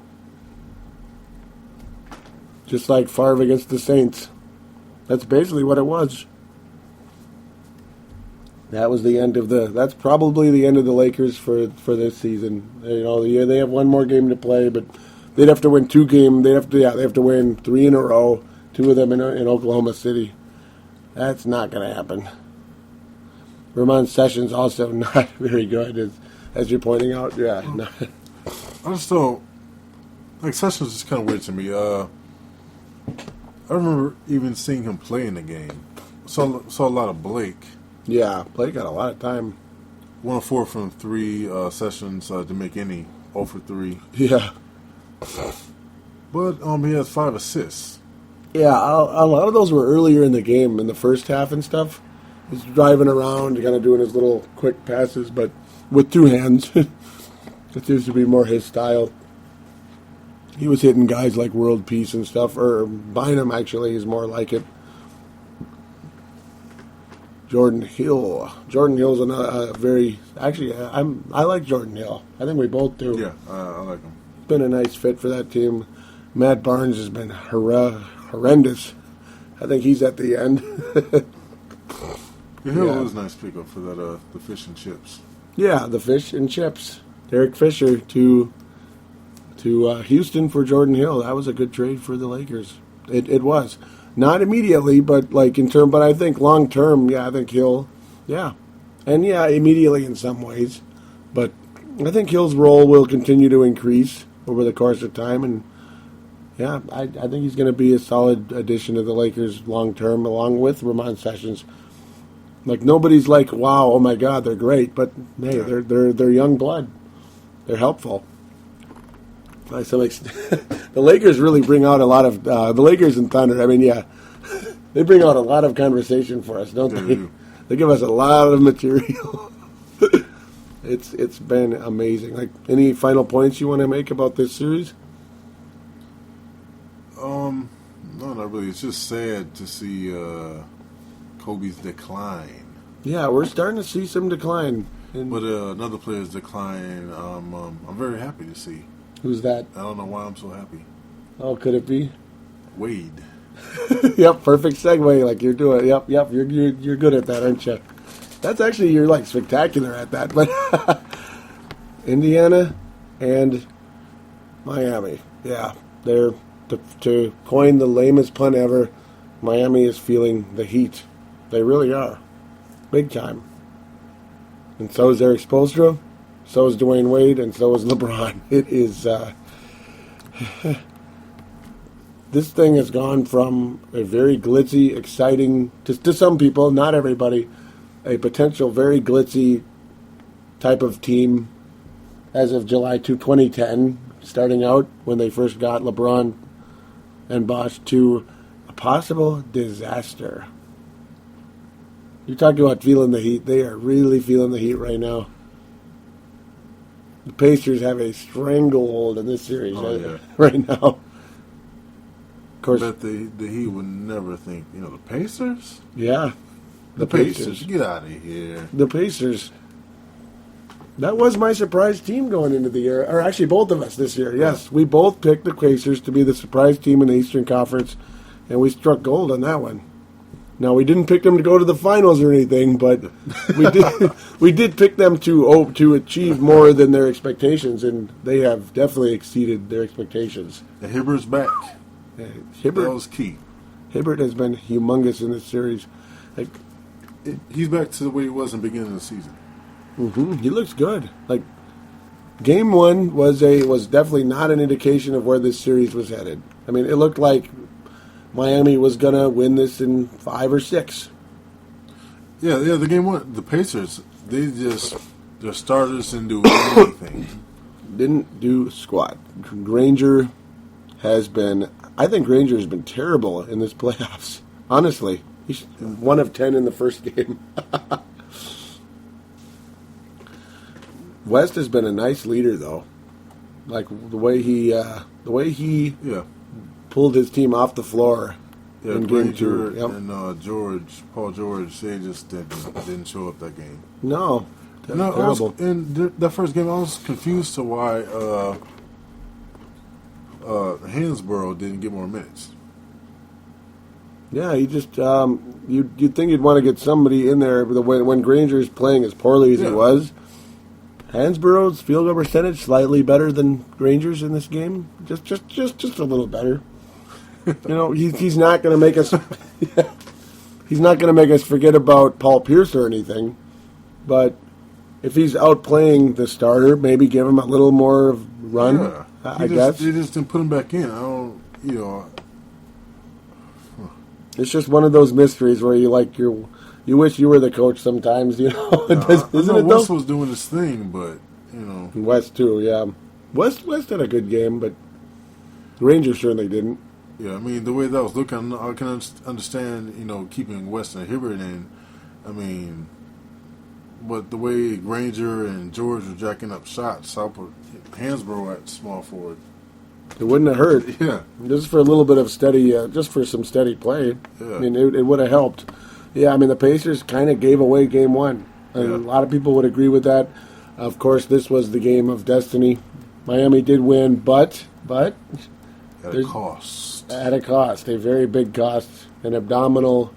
S1: Just like Favre against the Saints. That's basically what it was. That was the end of that's probably the end of the Lakers for this season. They have one more game to play, but they'd have to win 2 games. They have to win 3 in a row, 2 of them in Oklahoma City. That's not going to happen. Ramon Sessions also not very good, as you're pointing out. Yeah. No.
S2: I just don't. Like, Sessions is kind of weird to me. I remember even seeing him play in the game. Saw a lot of Blake.
S1: Yeah, Blake got a lot of time.
S2: 1 of 4 from 3 sessions to make any 0 for 3.
S1: Yeah.
S2: But he has 5 assists.
S1: Yeah, a lot of those were earlier in the game, in the first half and stuff. He's driving around, kind of doing his little quick passes, but with 2 hands. It seems to be more his style. He was hitting guys like World Peace and stuff, or Bynum actually is more like it. Jordan Hill. Jordan Hill's another I like Jordan Hill. I think we both do.
S2: Yeah, I like him.
S1: Been a nice fit for that team. Matt Barnes has been horrendous. I think he's at the end.
S2: Hill was a nice pickup for that the fish and chips.
S1: Yeah, the fish and chips. Derek Fisher to Houston for Jordan Hill. That was a good trade for the Lakers. It was. Not immediately, but but I think long term, I think Hill, and immediately in some ways, but I think Hill's role will continue to increase over the course of time, and I think he's going to be a solid addition to the Lakers long term, along with Ramon Sessions. Like, nobody's like, wow, oh my God, they're great, but hey, they're young blood, they're helpful. By some extent, the Lakers really bring out a lot of the Lakers and Thunder. I mean, they bring out a lot of conversation for us, don't they? They give us a lot of material. It's been amazing. Like, any final points you want to make about this series?
S2: No, not really. It's just sad to see Kobe's decline.
S1: Yeah, we're starting to see some decline.
S2: But another player's decline. I'm very happy to see.
S1: Who's that?
S2: I don't know why I'm so happy.
S1: Oh, could it be?
S2: Wade.
S1: Yep, perfect segue. Like you're doing. Yep. You're good at that, aren't you? That's actually you're like spectacular at that. But Indiana and Miami. Yeah, they're to coin the lamest pun ever. Miami is feeling the heat. They really are, big time. And so is Eric Spoelstra, so is Dwayne Wade, and so is LeBron. It is. This thing has gone from a very glitzy, exciting, to some people, not everybody, a potential very glitzy type of team as of July 2010, starting out when they first got LeBron and Bosh, to a possible disaster. You talk about feeling the heat. They are really feeling the heat right now. The Pacers have a stranglehold in this series right now. Of course,
S2: I bet the Heat would never think, the Pacers?
S1: Yeah.
S2: The Pacers. Get out of here.
S1: The Pacers. That was my surprise team going into the year. Or actually, both of us this year. Yes, we both picked the Pacers to be the surprise team in the Eastern Conference, and we struck gold on that one. Now, we didn't pick them to go to the finals or anything, but we did pick them to achieve more than their expectations, and they have definitely exceeded their expectations.
S2: And Hibbert's back.
S1: Hibbert,
S2: that was key.
S1: Hibbert has been humongous in this series.
S2: He's back to the way he was in the beginning of the season.
S1: Mm-hmm. He looks good. Game one was definitely not an indication of where this series was headed. I mean, it looked like Miami was gonna win this in 5 or 6.
S2: Yeah. The game one, the Pacers, their starters didn't do anything.
S1: Didn't do squat. I think Granger has been terrible in this playoffs. Honestly, he's 1 of 10 in the first game. West has been a nice leader, though. Like the way he pulled his team off the floor in game 2. Yep.
S2: And Paul George, they just didn't show up that game.
S1: No, terrible.
S2: In that first game, I was confused to why Hansborough didn't get more minutes.
S1: Yeah, he just you'd think you'd want to get somebody in there, but when Granger's playing as poorly as he was. Hansborough's field goal percentage slightly better than Granger's in this game, just a little better. He's not going to make us. He's not going to make us forget about Paul Pierce or anything, but if he's outplaying the starter, maybe give him a little more run.
S2: Yeah.
S1: I guess
S2: they just didn't put him back in. I don't,
S1: It's just one of those mysteries where you wish you were the coach sometimes, isn't it?
S2: West was doing his thing, but
S1: West too, yeah. West had a good game, but Rangers certainly didn't.
S2: Yeah, I mean the way that was looking, I can understand, keeping West and Hibbert in. I mean, but the way Granger and George were jacking up shots, I'll put Hansborough at small forward.
S1: It wouldn't have hurt.
S2: Yeah,
S1: just for a little bit of just for some steady play.
S2: Yeah.
S1: I mean, it would have helped. Yeah, I mean, the Pacers kind of gave away game 1. And a lot of people would agree with that. Of course, this was the game of destiny. Miami did win, but
S2: at a cost.
S1: At a cost, a very big cost. An abdominal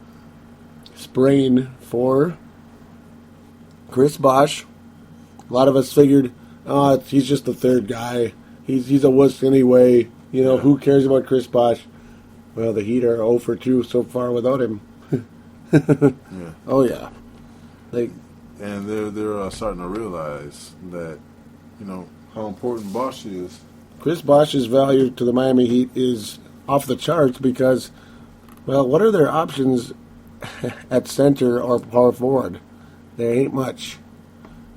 S1: sprain for Chris Bosh. A lot of us figured, he's just the third guy. He's a wuss anyway. Who cares about Chris Bosh? Well, the Heat are 0 for 2 so far without him.
S2: Yeah.
S1: Oh yeah.
S2: And they're starting to realize that how important Bosh is.
S1: Chris Bosh's value to the Miami Heat is off the charts because, well, what are their options at center or power forward? There ain't much.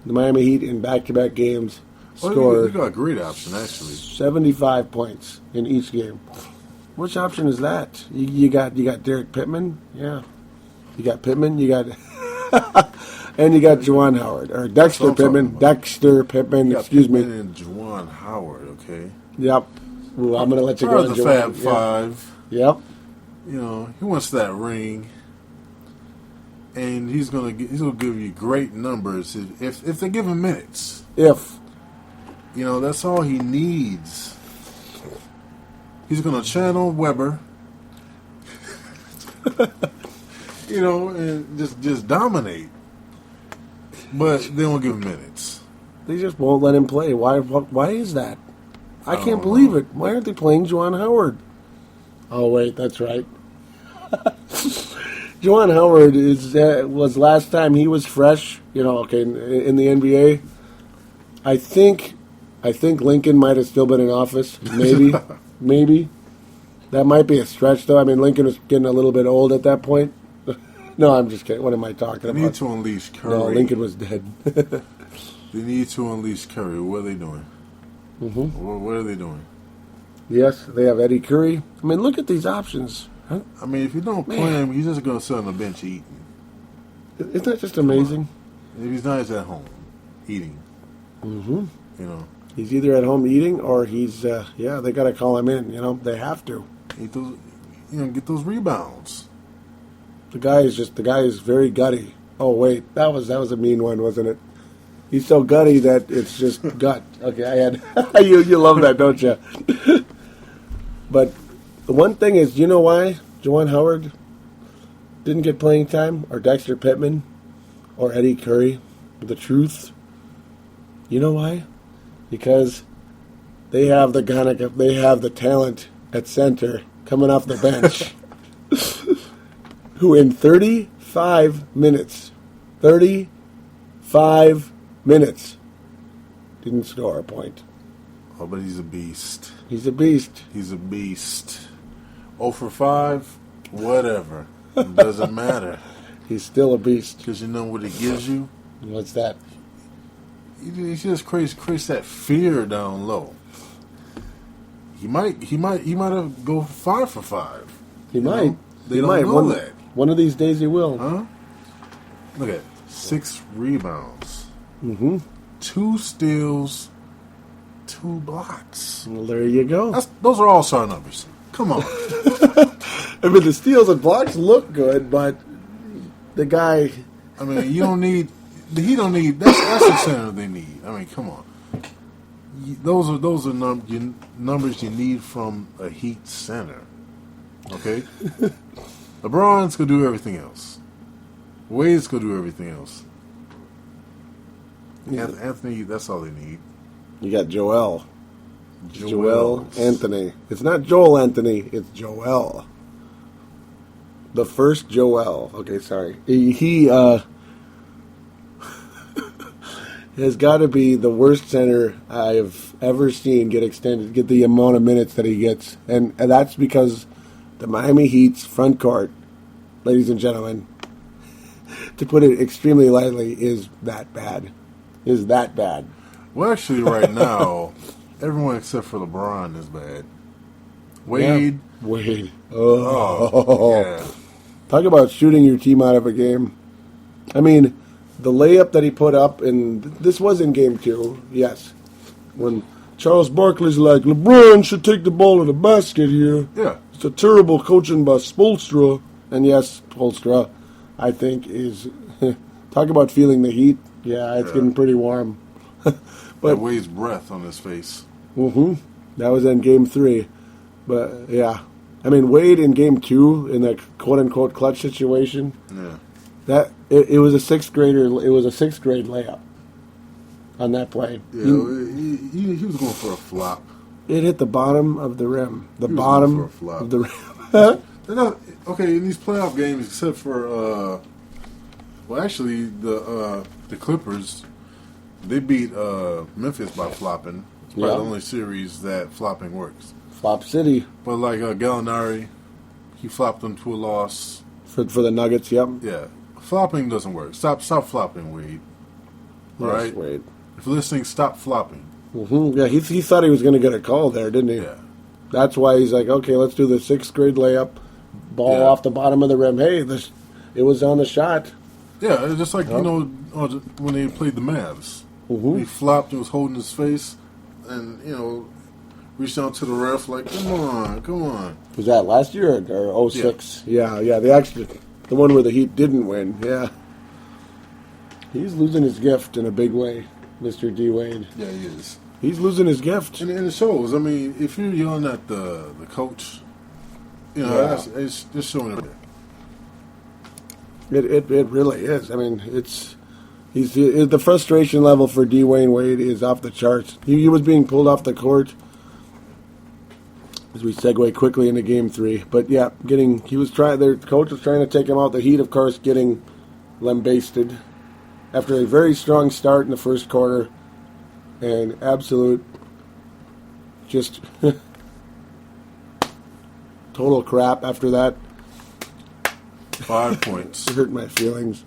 S1: The Miami Heat in back-to-back games score.
S2: You got a great option actually.
S1: 75 points in each game. Which option is that? You got Derek Pittman, yeah. You got Pittman. You got and you got Juwan Howard or Dexter Pittman. Dexter Pittman. Excuse me.
S2: And Juwan Howard. Okay.
S1: Yep. Well, I'm going to let you
S2: Part
S1: go.
S2: Of the Fab Five.
S1: Yep.
S2: He wants that ring. and he's gonna give you great numbers if they give him minutes.
S1: If
S2: that's all he needs. He's gonna channel Weber. And just dominate. But they won't give him minutes.
S1: They just won't let him play. Why is that? I can't believe it. Why aren't they playing Juwan Howard? Oh, wait, that's right. Juwan Howard was last time he was fresh, in the NBA. I think Lincoln might have still been in office. Maybe. Maybe. That might be a stretch, though. I mean, Lincoln was getting a little bit old at that point. No, I'm just kidding. What am I talking about?
S2: They need to unleash Curry.
S1: No, Lincoln was dead.
S2: They need to unleash Curry. What are they doing?
S1: Mm-hmm.
S2: What are they doing?
S1: Yes, they have Eddie Curry. I mean, look at these options. Huh?
S2: I mean, if you don't play him, he's just going to sit on the bench eating.
S1: Isn't that just amazing?
S2: If he's not, he's at home eating.
S1: Mm-hmm.
S2: He's
S1: either at home eating or he's, they got to call him in. They have to.
S2: Get those rebounds.
S1: The guy is very gutty. Oh wait, that was a mean one, wasn't it? He's so gutty that it's just gut. Okay, I had you love that, don't you? But the one thing is, you know why Juwan Howard didn't get playing time, or Dexter Pittman, or Eddie Curry? The truth. You know why? Because they have the talent at center coming off the bench. Who in 35 minutes didn't score a point.
S2: Oh, but he's a beast.
S1: He's a beast.
S2: He's a beast. 0 for 5, whatever. It doesn't matter.
S1: He's still a beast.
S2: Because you know what it gives you?
S1: What's that?
S2: He just creates that fear down low. He might have go 5 for 5.
S1: He might.
S2: They don't know that.
S1: One of these days he will.
S2: Huh? Look at 6 rebounds.
S1: Mm-hmm.
S2: 2 steals, 2 blocks.
S1: Well, there you go.
S2: Those are all-star numbers. Come on.
S1: I mean, the steals and blocks look good, but the guy...
S2: I mean, he don't need... That's the center they need. I mean, come on. Those are numbers you need from a Heat center. Okay? LeBron's going to do everything else. Wade's going to do everything else. Anthony, that's all they need.
S1: You got Joel Anthony. It's not Joel Anthony, it's Joel. The first Joel. Okay, sorry. He has got to be the worst center I've ever seen get the amount of minutes that he gets. And that's because the Miami Heat's front court, ladies and gentlemen, to put it extremely lightly, is that bad.
S2: Well, actually, right now, everyone except for LeBron is bad. Wade.
S1: Yeah, Wade.
S2: Yeah.
S1: Talk about shooting your team out of a game. I mean, the layup that he put up, and this was in Game 2, yes. When Charles Barkley's like, LeBron should take the ball to the basket here.
S2: Yeah.
S1: It's a terrible coaching by Spoelstra. And yes, Spoelstra, I think, is... talk about feeling the heat. Yeah, it's getting pretty warm.
S2: But Wade's breath on his face.
S1: Mm-hmm. That was in Game 3. But, yeah. I mean, Wade in Game 2, in that quote-unquote clutch situation, it was a sixth grade layup on that play.
S2: Yeah, he was going for a flop.
S1: It hit the bottom of the rim. The bottom of the rim.
S2: Okay, in these playoff games, except for, actually, the Clippers, they beat Memphis by flopping. It's probably the only series that flopping works.
S1: Flop City.
S2: But like Gallinari, he flopped them to a loss.
S1: For the Nuggets, yep.
S2: Yeah. Flopping doesn't work. Stop flopping, Wade. All right?
S1: Wade.
S2: If you're listening, stop flopping.
S1: Mm-hmm. Yeah, he thought he was going to get a call there, didn't he?
S2: Yeah.
S1: That's why he's like, okay, let's do the sixth grade layup. Ball off the bottom of the rim. Hey, it was on the shot.
S2: Yeah, it's just like, when they played the Mavs.
S1: Mm-hmm.
S2: He flopped and was holding his face and, reached out to the ref like, come on.
S1: Was that last year or 06? Yeah. They actually The one where the Heat didn't win, yeah. He's losing his gift in a big way, Mr. D. Wade.
S2: Yeah, he is.
S1: He's losing his gift.
S2: And it shows. I mean, if you're yelling at the coach, it's just showing it.
S1: It really is. I mean, the frustration level for Dwayne Wade is off the charts. He was being pulled off the court as we segue quickly into Game 3. But yeah, their coach was trying to take him out. The Heat, of course, getting lambasted after a very strong start in the first quarter and absolute just total crap after that.
S2: 5 points.
S1: It hurt my feelings.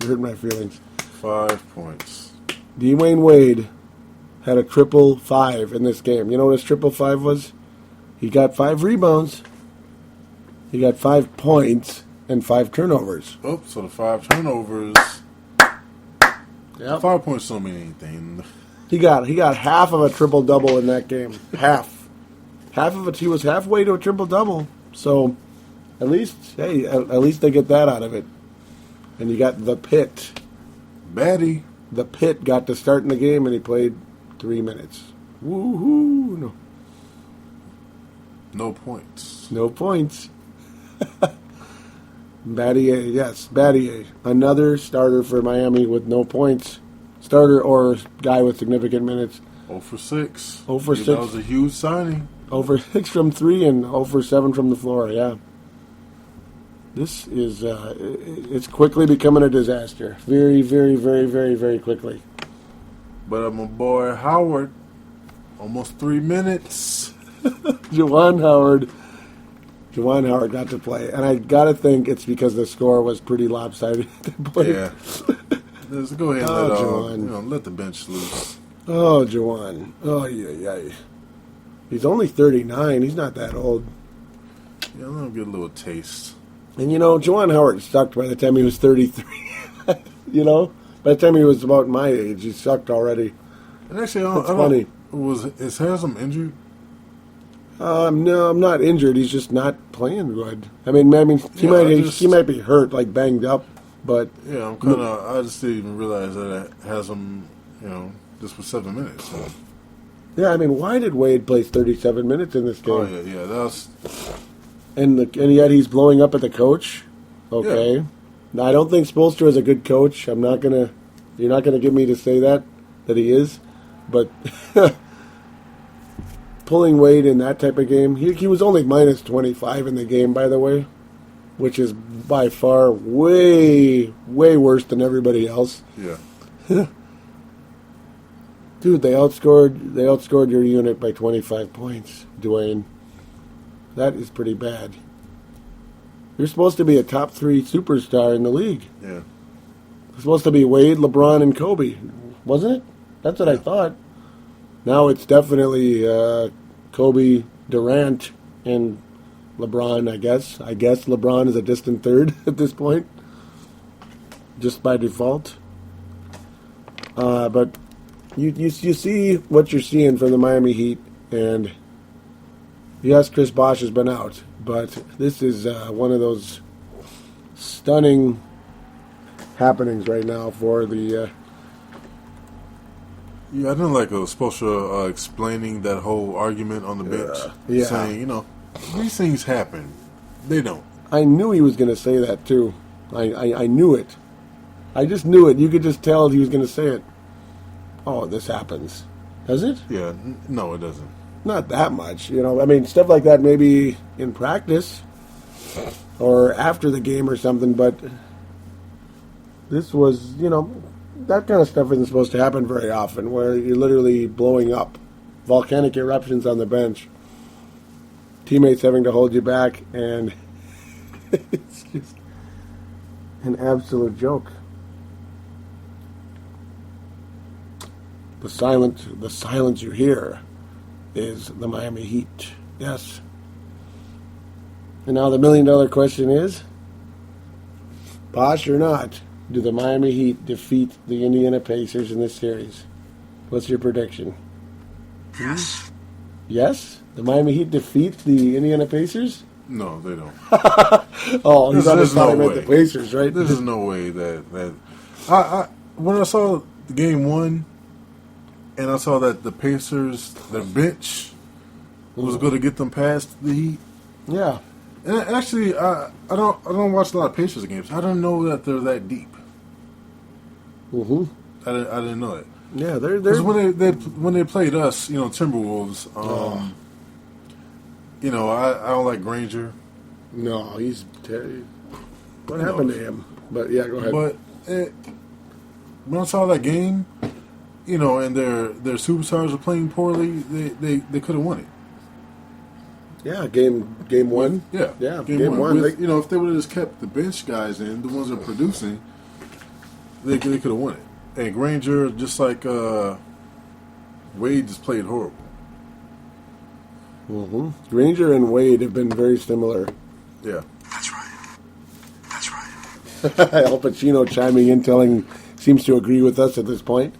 S2: 5 points.
S1: Dwayne Wade had a 5-5 in this game. You know what his 5-5 was? He got 5 rebounds, he got 5 points, and 5 turnovers.
S2: Oh, so the 5 turnovers.
S1: Yep.
S2: 5 points don't mean anything.
S1: He got half of a triple-double in that game. Half of it. He was halfway to a triple-double. So at least they get that out of it. And you got the Pit.
S2: Batty.
S1: The Pit got to start in the game, and he played 3 minutes. Woohoo!
S2: No points.
S1: No points. Battier. Another starter for Miami with no points. Starter or guy with significant minutes.
S2: 0 for 6.
S1: 0 for 6.
S2: That was a huge signing.
S1: 0 for 6 from 3 and 0 for 7 from the floor, yeah. This is, it's quickly becoming a disaster. Very, very, very, very, very quickly.
S2: But my boy Howard, almost 3 minutes.
S1: Juwan Howard got to play. And I got to think it's because the score was pretty lopsided.
S2: Yeah. Let's go ahead and let the bench loose.
S1: Oh, Juwan. Oh, yeah. He's only 39. He's not that old.
S2: Yeah, let him get a little taste.
S1: And, Juwan Howard sucked by the time he was 33. By the time he was about my age, he sucked already.
S2: And actually,
S1: That's funny.
S2: Is Haslam injured?
S1: No, I'm not injured. He's just not playing good. He might be hurt, like banged up, but
S2: yeah, I just didn't even realize that Haslam, this was 7 minutes. So.
S1: Yeah, why did Wade play 37 minutes in this game?
S2: Oh yeah, that's.
S1: And yet he's blowing up at the coach. Okay, yeah. Now, I don't think Spoelstra is a good coach. You're not gonna get me to say that he is, but. Pulling Wade in that type of game, he was only minus 25 in the game, by the way, which is by far way, way worse than everybody else.
S2: Yeah.
S1: Dude, they outscored your unit by 25 points, Dwayne. That is pretty bad. You're supposed to be a top 3 superstar in the league.
S2: Yeah.
S1: It's supposed to be Wade, LeBron, and Kobe, wasn't it? That's what I thought. Now it's definitely Kobe, Durant, and LeBron, I guess. I guess LeBron is a distant third at this point, just by default. But you see what you're seeing from the Miami Heat, and yes, Chris Bosh has been out, but this is one of those stunning happenings right now for the...
S2: Yeah, I didn't like Spoelstra explaining that whole argument on the bench.
S1: Yeah.
S2: Saying, these things happen. They don't.
S1: I knew he was going to say that, too. I knew it. I just knew it. You could just tell he was going to say it. Oh, this happens. Does it?
S2: Yeah. No, it doesn't.
S1: Not that much. Stuff like that maybe in practice or after the game or something, but this was, that kind of stuff isn't supposed to happen very often, where you're literally blowing up. Volcanic eruptions on the bench. Teammates having to hold you back, and it's just an absolute joke. The silence you hear is the Miami Heat. Yes. And now the $1 million question is, Bosh or not, do the Miami Heat defeat the Indiana Pacers in this series? What's your prediction?
S3: Yes.
S1: Yes? The Miami Heat defeat the Indiana Pacers?
S2: No, they don't.
S1: Oh, he's on the with the Pacers, right?
S2: There's no way that I when I saw the game one, and I saw that the Pacers, their bench was going to get them past the Heat.
S1: Yeah.
S2: And actually, I don't watch a lot of Pacers games. I don't know that they're that deep.
S1: Mm-hmm.
S2: I didn't know it.
S1: Yeah, they're
S2: when they played us, Timberwolves. I don't like Granger.
S1: No, he's what happened to him? But yeah, go ahead.
S2: But when I saw that game, and their superstars were playing poorly, they could have won it.
S1: Yeah, game one.
S2: Yeah,
S1: game one.
S2: With, if they would have just kept the bench guys in, the ones that are producing, they could have won it. And Granger, just like Wade, just played horrible.
S1: Mm-hmm. Granger and Wade have been very similar.
S2: Yeah,
S3: that's right.
S1: Al Pacino chiming in, seems to agree with us at this point.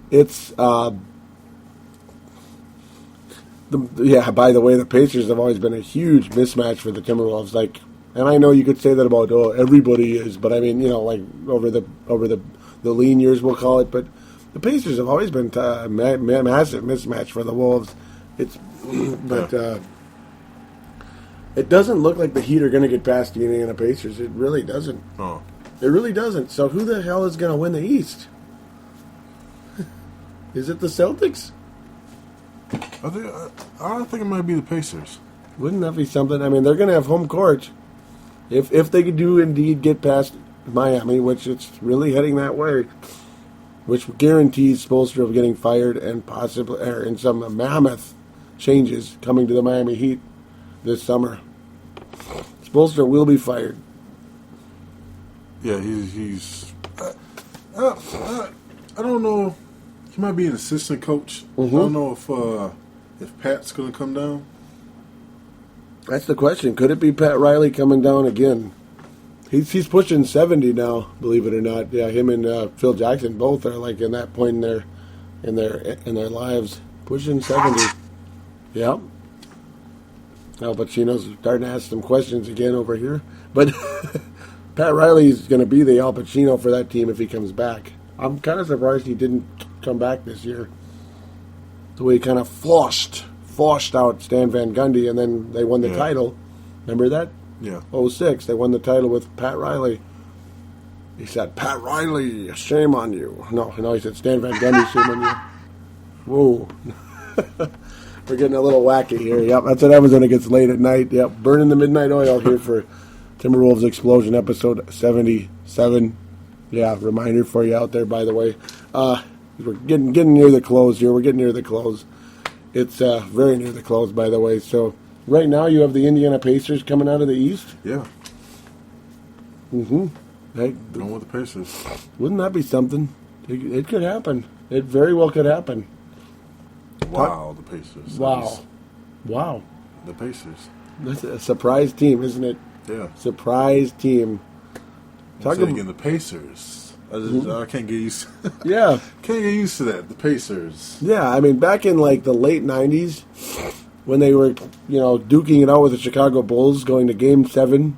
S1: It's by the way, the Pacers have always been a huge mismatch for the Timberwolves. And I know you could say that about everybody is, but I mean, over the lean years, we'll call it. But the Pacers have always been a massive mismatch for the Wolves. It doesn't look like the Heat are going to get past the Indiana Pacers. It really doesn't.
S2: Oh,
S1: it really doesn't. So who the hell is going to win the East? Is it the Celtics?
S2: I think it might be the Pacers.
S1: Wouldn't that be something? I mean, they're going to have home court. If they do indeed get past Miami, which it's really heading that way, which guarantees Spoelstra of getting fired and possibly in some mammoth changes coming to the Miami Heat this summer. Spoelstra will be fired.
S2: Yeah, he's. I don't know. He might be an assistant coach.
S1: Mm-hmm.
S2: I don't know if Pat's going to come down.
S1: That's the question. Could it be Pat Riley coming down again? He's pushing 70 now, believe it or not. Yeah, him and Phil Jackson both are in that point in their lives, pushing 70. Yep. Al Pacino's starting to ask some questions again over here, but Pat Riley's going to be the Al Pacino for that team if he comes back. I'm kind of surprised he didn't come back this year. The way he kind of flushed out Stan Van Gundy, and then they won the title. Remember that?
S2: Yeah.
S1: 06, they won the title with Pat Riley. He said, "Pat Riley, shame on you." No, he said, "Stan Van Gundy, shame on you." Whoa. We're getting a little wacky here. Yep, that's what happens when it gets late at night. Yep, burning the midnight oil here for Timberwolves Explosion, episode 77. Yeah, reminder for you out there, by the way. We're getting near the close here. We're getting near the close. It's very near the close, by the way. So right now you have the Indiana Pacers coming out of the East.
S2: Yeah.
S1: Mm-hmm. Hey,
S2: going with the Pacers.
S1: Wouldn't that be something? It could happen. It very well could happen.
S2: Wow, the Pacers.
S1: Wow.
S2: The Pacers.
S1: That's a surprise team, isn't it?
S2: Yeah.
S1: Surprise team.
S2: Again, the Pacers. I can't get used.
S1: Yeah.
S2: Can't get used to that. The Pacers.
S1: Yeah, I mean, back in the late '90s, when they were duking it out with the Chicago Bulls, going to Game 7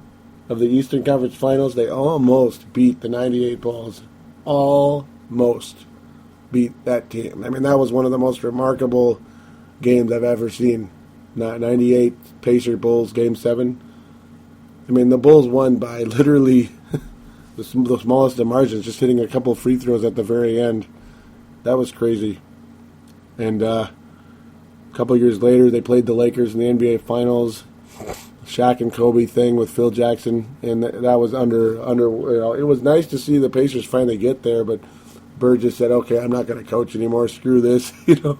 S1: of the Eastern Conference Finals, they almost beat the '98 Bulls. Almost beat that team. I mean, that was one of the most remarkable games I've ever seen. '98 Pacer Bulls Game 7. I mean, the Bulls won by literally the smallest of margins, just hitting a couple of free throws at the very end. That was crazy. And a couple of years later, they played the Lakers in the NBA Finals. Shaq and Kobe thing with Phil Jackson, and that was under. It was nice to see the Pacers finally get there, but Bird just said, "Okay, I'm not going to coach anymore. Screw this," And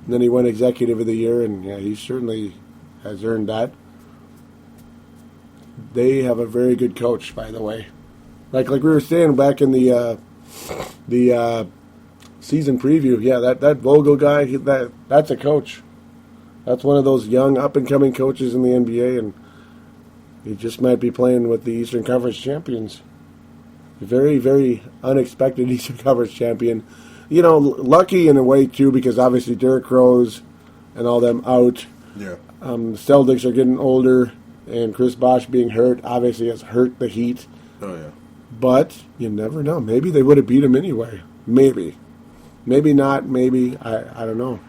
S1: then he won Executive of the Year, and yeah, he certainly has earned that. They have a very good coach, by the way. Like we were saying back in the season preview, yeah, that Vogel guy, that's a coach. That's one of those young up-and-coming coaches in the NBA, and he just might be playing with the Eastern Conference champions. Very, very unexpected Eastern Conference champion. Lucky in a way, too, because obviously Derrick Rose and all them out.
S2: Yeah.
S1: Celtics are getting older. And Chris Bosh being hurt obviously has hurt the Heat.
S2: Oh, yeah.
S1: But you never know. Maybe they would have beat him anyway. Maybe. Maybe not. Maybe. I don't know.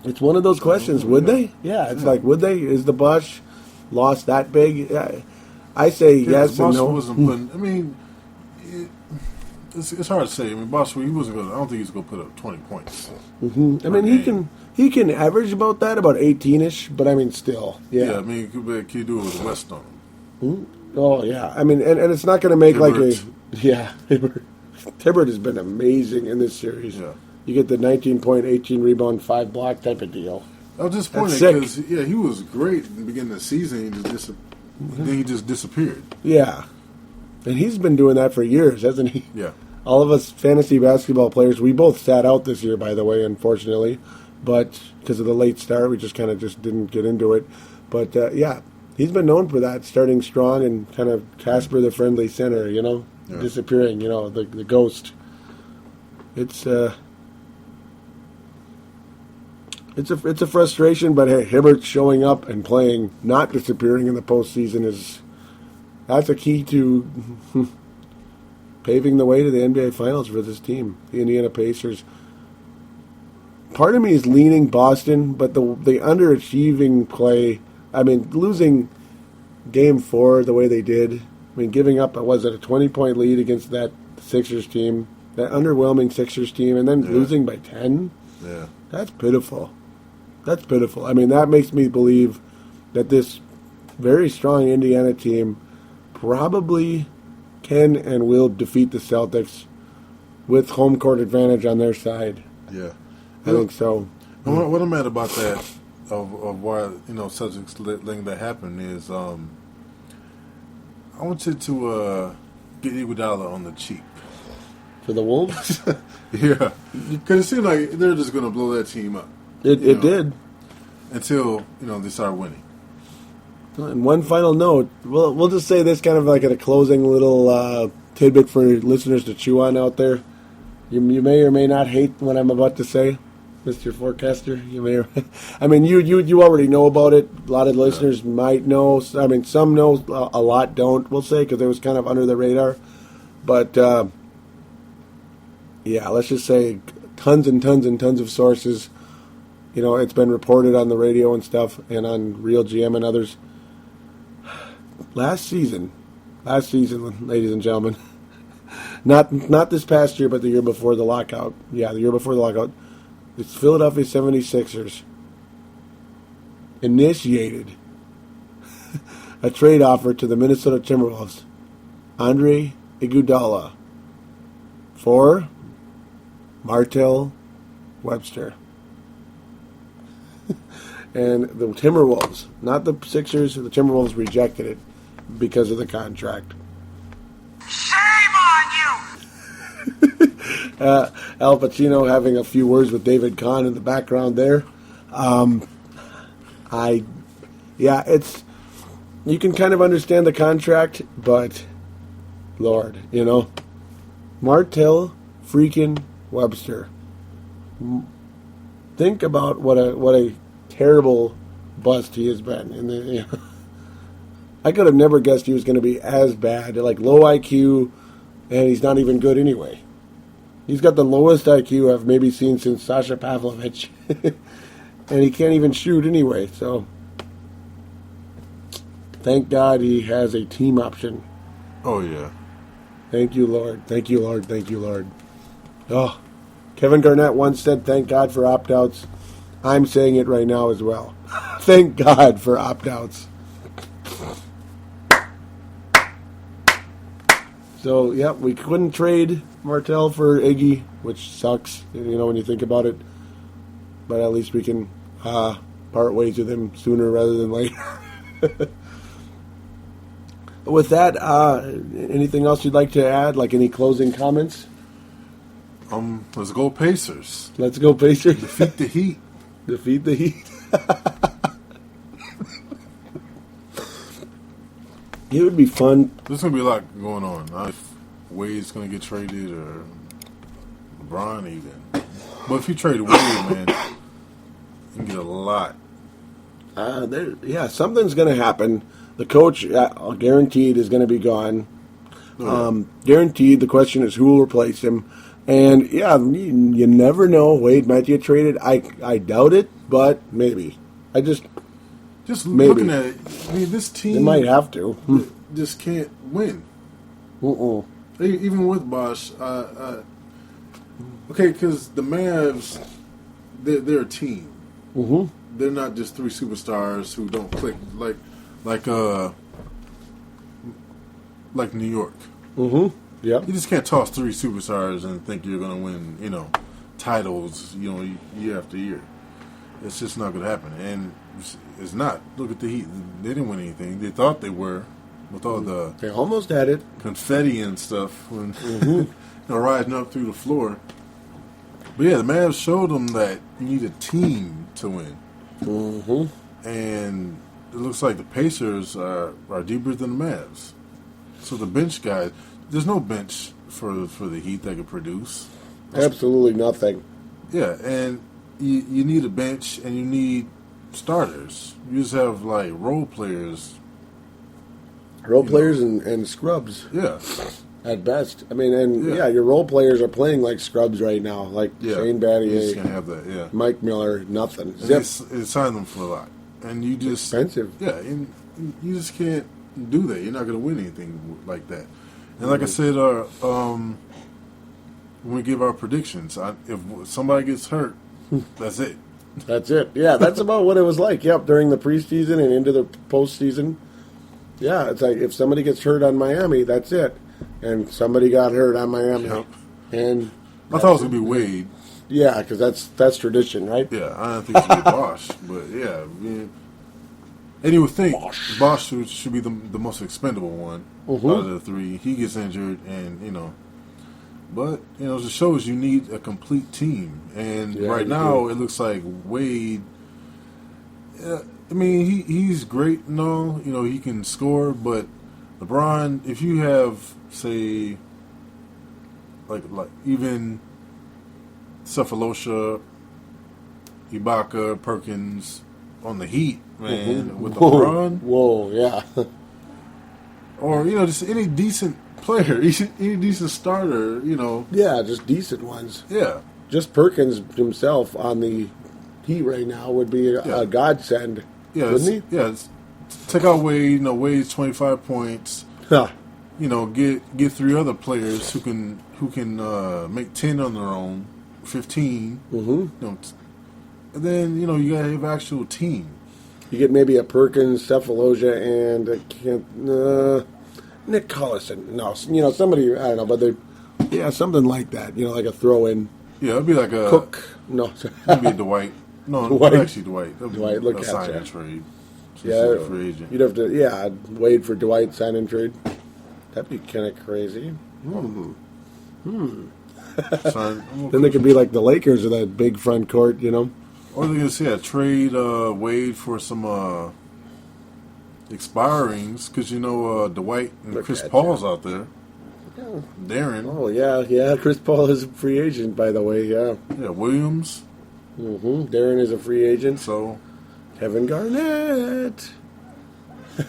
S1: It's one of those questions. Would they? Yeah, it's like, would they? Is the Bosh loss that big? Yeah. I say yes and no.
S2: Wasn't putting, I mean, it's hard to say. I mean, Bosh, he wasn't going. I don't think he's going to put up 20 points.
S1: Mm-hmm. I mean, he can average about 18-ish, but I mean, still, yeah.
S2: I mean, can you do it with West on him?
S1: Mm-hmm. Oh yeah. I mean, and it's not going to make
S2: Hibbert.
S1: Hibbert has been amazing in this series.
S2: Yeah.
S1: You get the 19 point, 18 rebound, 5 block type of deal.
S2: I was disappointed because he was great in the beginning of the season. Then he just disappeared.
S1: Yeah, and he's been doing that for years, hasn't he?
S2: Yeah.
S1: All of us fantasy basketball players, we both sat out this year, by the way, unfortunately, but because of the late start, we just didn't get into it. But yeah, he's been known for that, starting strong and kind of Casper the Friendly Center, disappearing, the ghost. It's a frustration, but hey, Hibbert showing up and playing, not disappearing in the postseason that's a key to paving the way to the NBA Finals for this team, the Indiana Pacers. Part of me is leaning Boston, but the underachieving play. I mean, losing Game 4 the way they did. I mean, giving up a 20-point lead against that Sixers team, that underwhelming Sixers team, and then losing by 10.
S2: Yeah,
S1: that's pitiful. That's pitiful. I mean, that makes me believe that this very strong Indiana team probably can and will defeat the Celtics with home court advantage on their side.
S2: Yeah.
S1: I think so.
S2: What I'm mad about that, of why, Celtics letting that happen is, I want you to get Iguodala on the cheap.
S1: For the Wolves?
S2: Yeah. Because it seemed like they're just going to blow that team up.
S1: It did.
S2: Until, they start winning.
S1: And one final note, we'll just say this kind of like at a closing little tidbit for listeners to chew on out there. You may or may not hate what I'm about to say, Mr. Forecaster. You may. I mean, you already know about it. A lot of listeners might know. I mean, some know, a lot don't, we'll say, because it was kind of under the radar. But, yeah, let's just say tons and tons and tons of sources. It's been reported on the radio and stuff, and on Real GM and others. Last season, ladies and gentlemen, not this past year, but the year before the lockout. Yeah, the year before the lockout. It's Philadelphia 76ers initiated a trade offer to the Minnesota Timberwolves, Andre Iguodala, for Martell Webster. And the Timberwolves, not the Sixers, the Timberwolves rejected it because of the contract.
S3: Shame on you!
S1: Al Pacino having a few words with David Kahn in the background there. It's, you can kind of understand the contract, but Lord, Martell freaking Webster. Think about what a terrible bust he has been. I could have never guessed he was going to be as bad, like low IQ, and he's not even good anyway. He's got the lowest IQ I've maybe seen since Sasha Pavlovich, and he can't even shoot anyway. So, thank God he has a team option.
S2: Oh yeah.
S1: Thank you, Lord. Thank you, Lord. Thank you, Lord. Oh, Kevin Garnett once said, "Thank God for opt-outs." I'm saying it right now as well. Thank God for opt-outs. So, yeah, we couldn't trade Martell for Iggy, which sucks, when you think about it. But at least we can part ways with him sooner rather than later. With that, anything else you'd like to add? Like any closing comments?
S2: Let's go Pacers.
S1: Let's go Pacers.
S2: Defeat the Heat.
S1: Defeat the Heat. It would be fun.
S2: There's going to be a lot going on. If Wade's going to get traded or LeBron even. But if you trade Wade, man, you can get a lot
S1: Something's going to happen. The coach, guaranteed, is going to be gone. Guaranteed. The question is who will replace him. And, you never know. Wade might get traded. I doubt it, but maybe. Just maybe.
S2: Looking at it, I mean, this team...
S1: They might have to.
S2: Just can't win.
S1: Uh-uh.
S2: Even with Bosh. Okay, because the Mavs, they're a team.
S1: Mm-hmm.
S2: They're not just three superstars who don't click like New York.
S1: Mm-hmm. Yeah.
S2: You just can't toss three superstars and think you're going to win, titles, year after year. It's just not going to happen, and it's not. Look at the Heat; they didn't win anything. They thought they were, with all the
S1: they almost had it,
S2: confetti and stuff when riding up through the floor. But yeah, the Mavs showed them that you need a team to win.
S1: Mm-hmm.
S2: And it looks like the Pacers are deeper than the Mavs. So the bench guys, there's no bench for the Heat that can produce.
S1: Absolutely nothing.
S2: Yeah, and you need a bench and you need starters. You just have like role players.
S1: Role players and scrubs.
S2: Yeah.
S1: At best. I mean, your role players are playing like scrubs right now. Like Shane Battier.
S2: You just can't have that,
S1: Mike Miller, nothing.
S2: They signed them for a lot. And you just...
S1: Expensive.
S2: Yeah, and you just can't do that. You're not going to win anything like that. And like I said, when we give our predictions, if somebody gets hurt, that's it.
S1: That's it. Yeah, that's about what it was like. Yep, during the preseason and into the postseason. Yeah, it's like if somebody gets hurt on Miami, that's it. And somebody got hurt on Miami.
S2: Yep.
S1: And
S2: I thought it was going to be Wade.
S1: Yeah, because that's tradition, right?
S2: Yeah, I don't think it should be Bosh. But yeah, and you would think Bosh should be the most expendable one out of the three. He gets injured, and but it just shows you need a complete team. And right now, it looks like Wade. I mean, he's great and all. He can score, but LeBron, if you have, say, like even Cephalosha, Ibaka, Perkins on the Heat, man, with LeBron.
S1: Whoa, yeah.
S2: Or, just any decent player, any decent starter,
S1: Yeah, just decent ones.
S2: Yeah.
S1: Just Perkins himself on the Heat right now would be a godsend, wouldn't he?
S2: Yeah, take out Wade, Wade's 25 points.
S1: Huh.
S2: Get three other players who can make 10 on their own, 15.
S1: Mm-hmm.
S2: And then you gotta have an actual team.
S1: You get maybe a Perkins, Cephalosha, and Nick Collison. No, somebody I don't know, but something like that. Like a throw in.
S2: Yeah, it'd be like a
S1: Cook. No,
S2: it'd be Dwight. No,
S1: Dwight.
S2: Actually Dwight.
S1: Dwight, look at
S2: sign
S1: you.
S2: and trade.
S1: Yeah,
S2: free agent.
S1: You'd have to wait for Dwight sign and trade. That'd be kind of crazy.
S2: Then
S1: Then they could be like the Lakers with that big front court,
S2: Or they're gonna trade Wade for some expirings because Dwight and Chris Paul's out there.
S1: Yeah.
S2: Darren.
S1: Oh yeah. Chris Paul is a free agent, by the way. Yeah.
S2: Yeah, Williams.
S1: Mm-hmm. Darren is a free agent.
S2: So
S1: Kevin Garnett.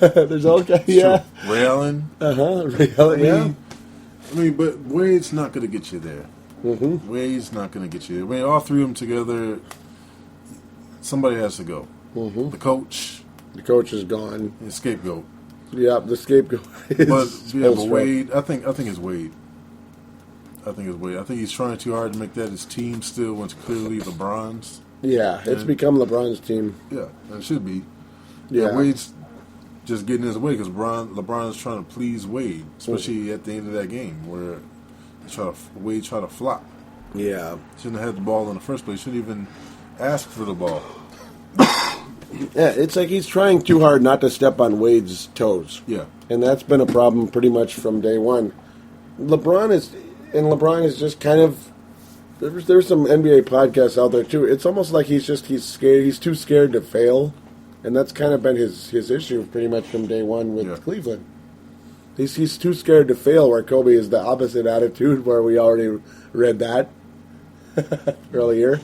S1: There's all kinds. Yeah.
S2: Ray Allen.
S1: Ray Allen.
S2: I mean, but Wade's not going to get you there.
S1: Mm-hmm.
S2: Wade's not going to get you there. I mean, all three of them together, somebody has to go.
S1: Mm-hmm.
S2: The coach.
S1: The coach is gone.
S2: The scapegoat.
S1: Yeah, the scapegoat.
S2: But Wade. I think it's Wade. I think he's trying too hard to make that his team still when it's clearly LeBron's.
S1: Yeah, it's become LeBron's team.
S2: Yeah, and it should be.
S1: Yeah,
S2: and Wade's just getting his way because LeBron's trying to please Wade, especially at the end of that game where Wade tried to flop.
S1: Yeah,
S2: shouldn't have had the ball in the first place. Shouldn't even ask for the ball.
S1: Yeah, it's like he's trying too hard not to step on Wade's toes.
S2: Yeah,
S1: and that's been a problem pretty much from day one. LeBron is just kind of. There's some NBA podcasts out there too. It's almost like he's scared. He's too scared to fail, and that's kind of been his issue pretty much from day one with Cleveland. He's too scared to fail. Where Kobe is the opposite attitude, where we already read that earlier.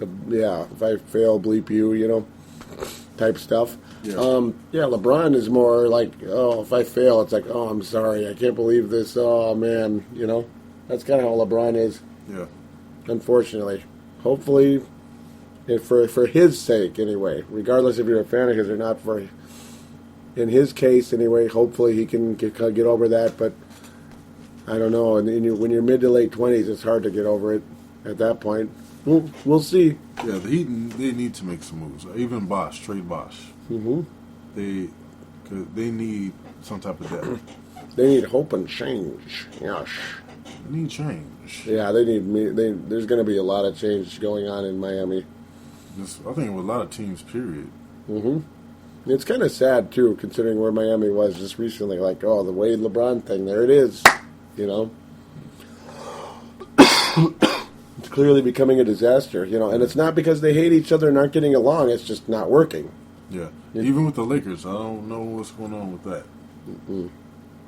S1: If I fail, bleep you. type stuff.
S2: Yeah.
S1: LeBron is more like, oh, if I fail, it's like, oh, I'm sorry, I can't believe this. Oh man, that's kind of how LeBron is.
S2: Yeah.
S1: Unfortunately, hopefully, for his sake anyway, regardless if you're a fan of his or not, in his case anyway, hopefully he can get over that. But I don't know. And when you're mid to late 20s, it's hard to get over it at that point. We'll see.
S2: Yeah, the Heat, they need to make some moves. Even Bosh, trade Bosh.
S1: Mm-hmm.
S2: They need some type of depth.
S1: They need hope and change. Yes.
S2: They need change.
S1: Yeah, there's going to be a lot of change going on in Miami.
S2: I think with a lot of teams, period.
S1: Mm-hmm. It's kind of sad, too, considering where Miami was just recently. Like, oh, the Wade LeBron thing, there it is. It's clearly becoming a disaster, and it's not because they hate each other and aren't getting along. It's just not working.
S2: Yeah. Even with the Lakers, I don't know what's going on with that.
S1: Mm-mm.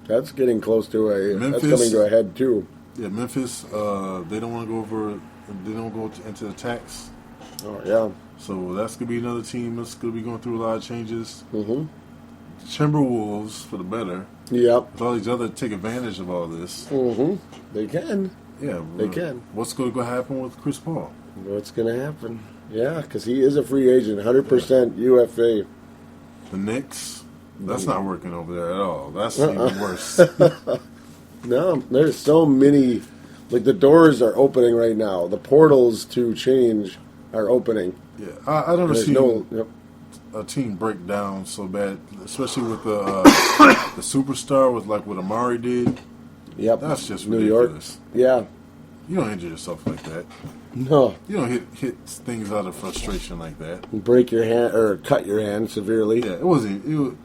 S1: That's getting close to
S2: Memphis,
S1: that's coming to a head, too.
S2: Yeah, Memphis, they don't want to go over, they don't go into attacks.
S1: Oh, yeah.
S2: So that's going to be another team that's going to be going through a lot of changes.
S1: Mm-hmm.
S2: Timberwolves, for the better.
S1: Yep.
S2: With all these other take advantage of all this.
S1: Mm-hmm. They can.
S2: Yeah.
S1: They can.
S2: What's going to happen with Chris Paul?
S1: What's going to happen? Yeah, because he is a free agent, 100% UFA.
S2: The Knicks, that's not working over there at all. That's even worse.
S1: No, there's so many. Like, the doors are opening right now. The portals to change are opening.
S2: Yeah, I never
S1: There's
S2: seen
S1: yep.
S2: a team break down so bad, especially with the superstar with like what Amari did.
S1: Yep.
S2: That's just
S1: New
S2: ridiculous.
S1: York. Yeah.
S2: You don't injure yourself like that.
S1: No.
S2: You don't hit things out of frustration like that.
S1: Break your hand or cut your hand severely.
S2: Yeah, it wasn't.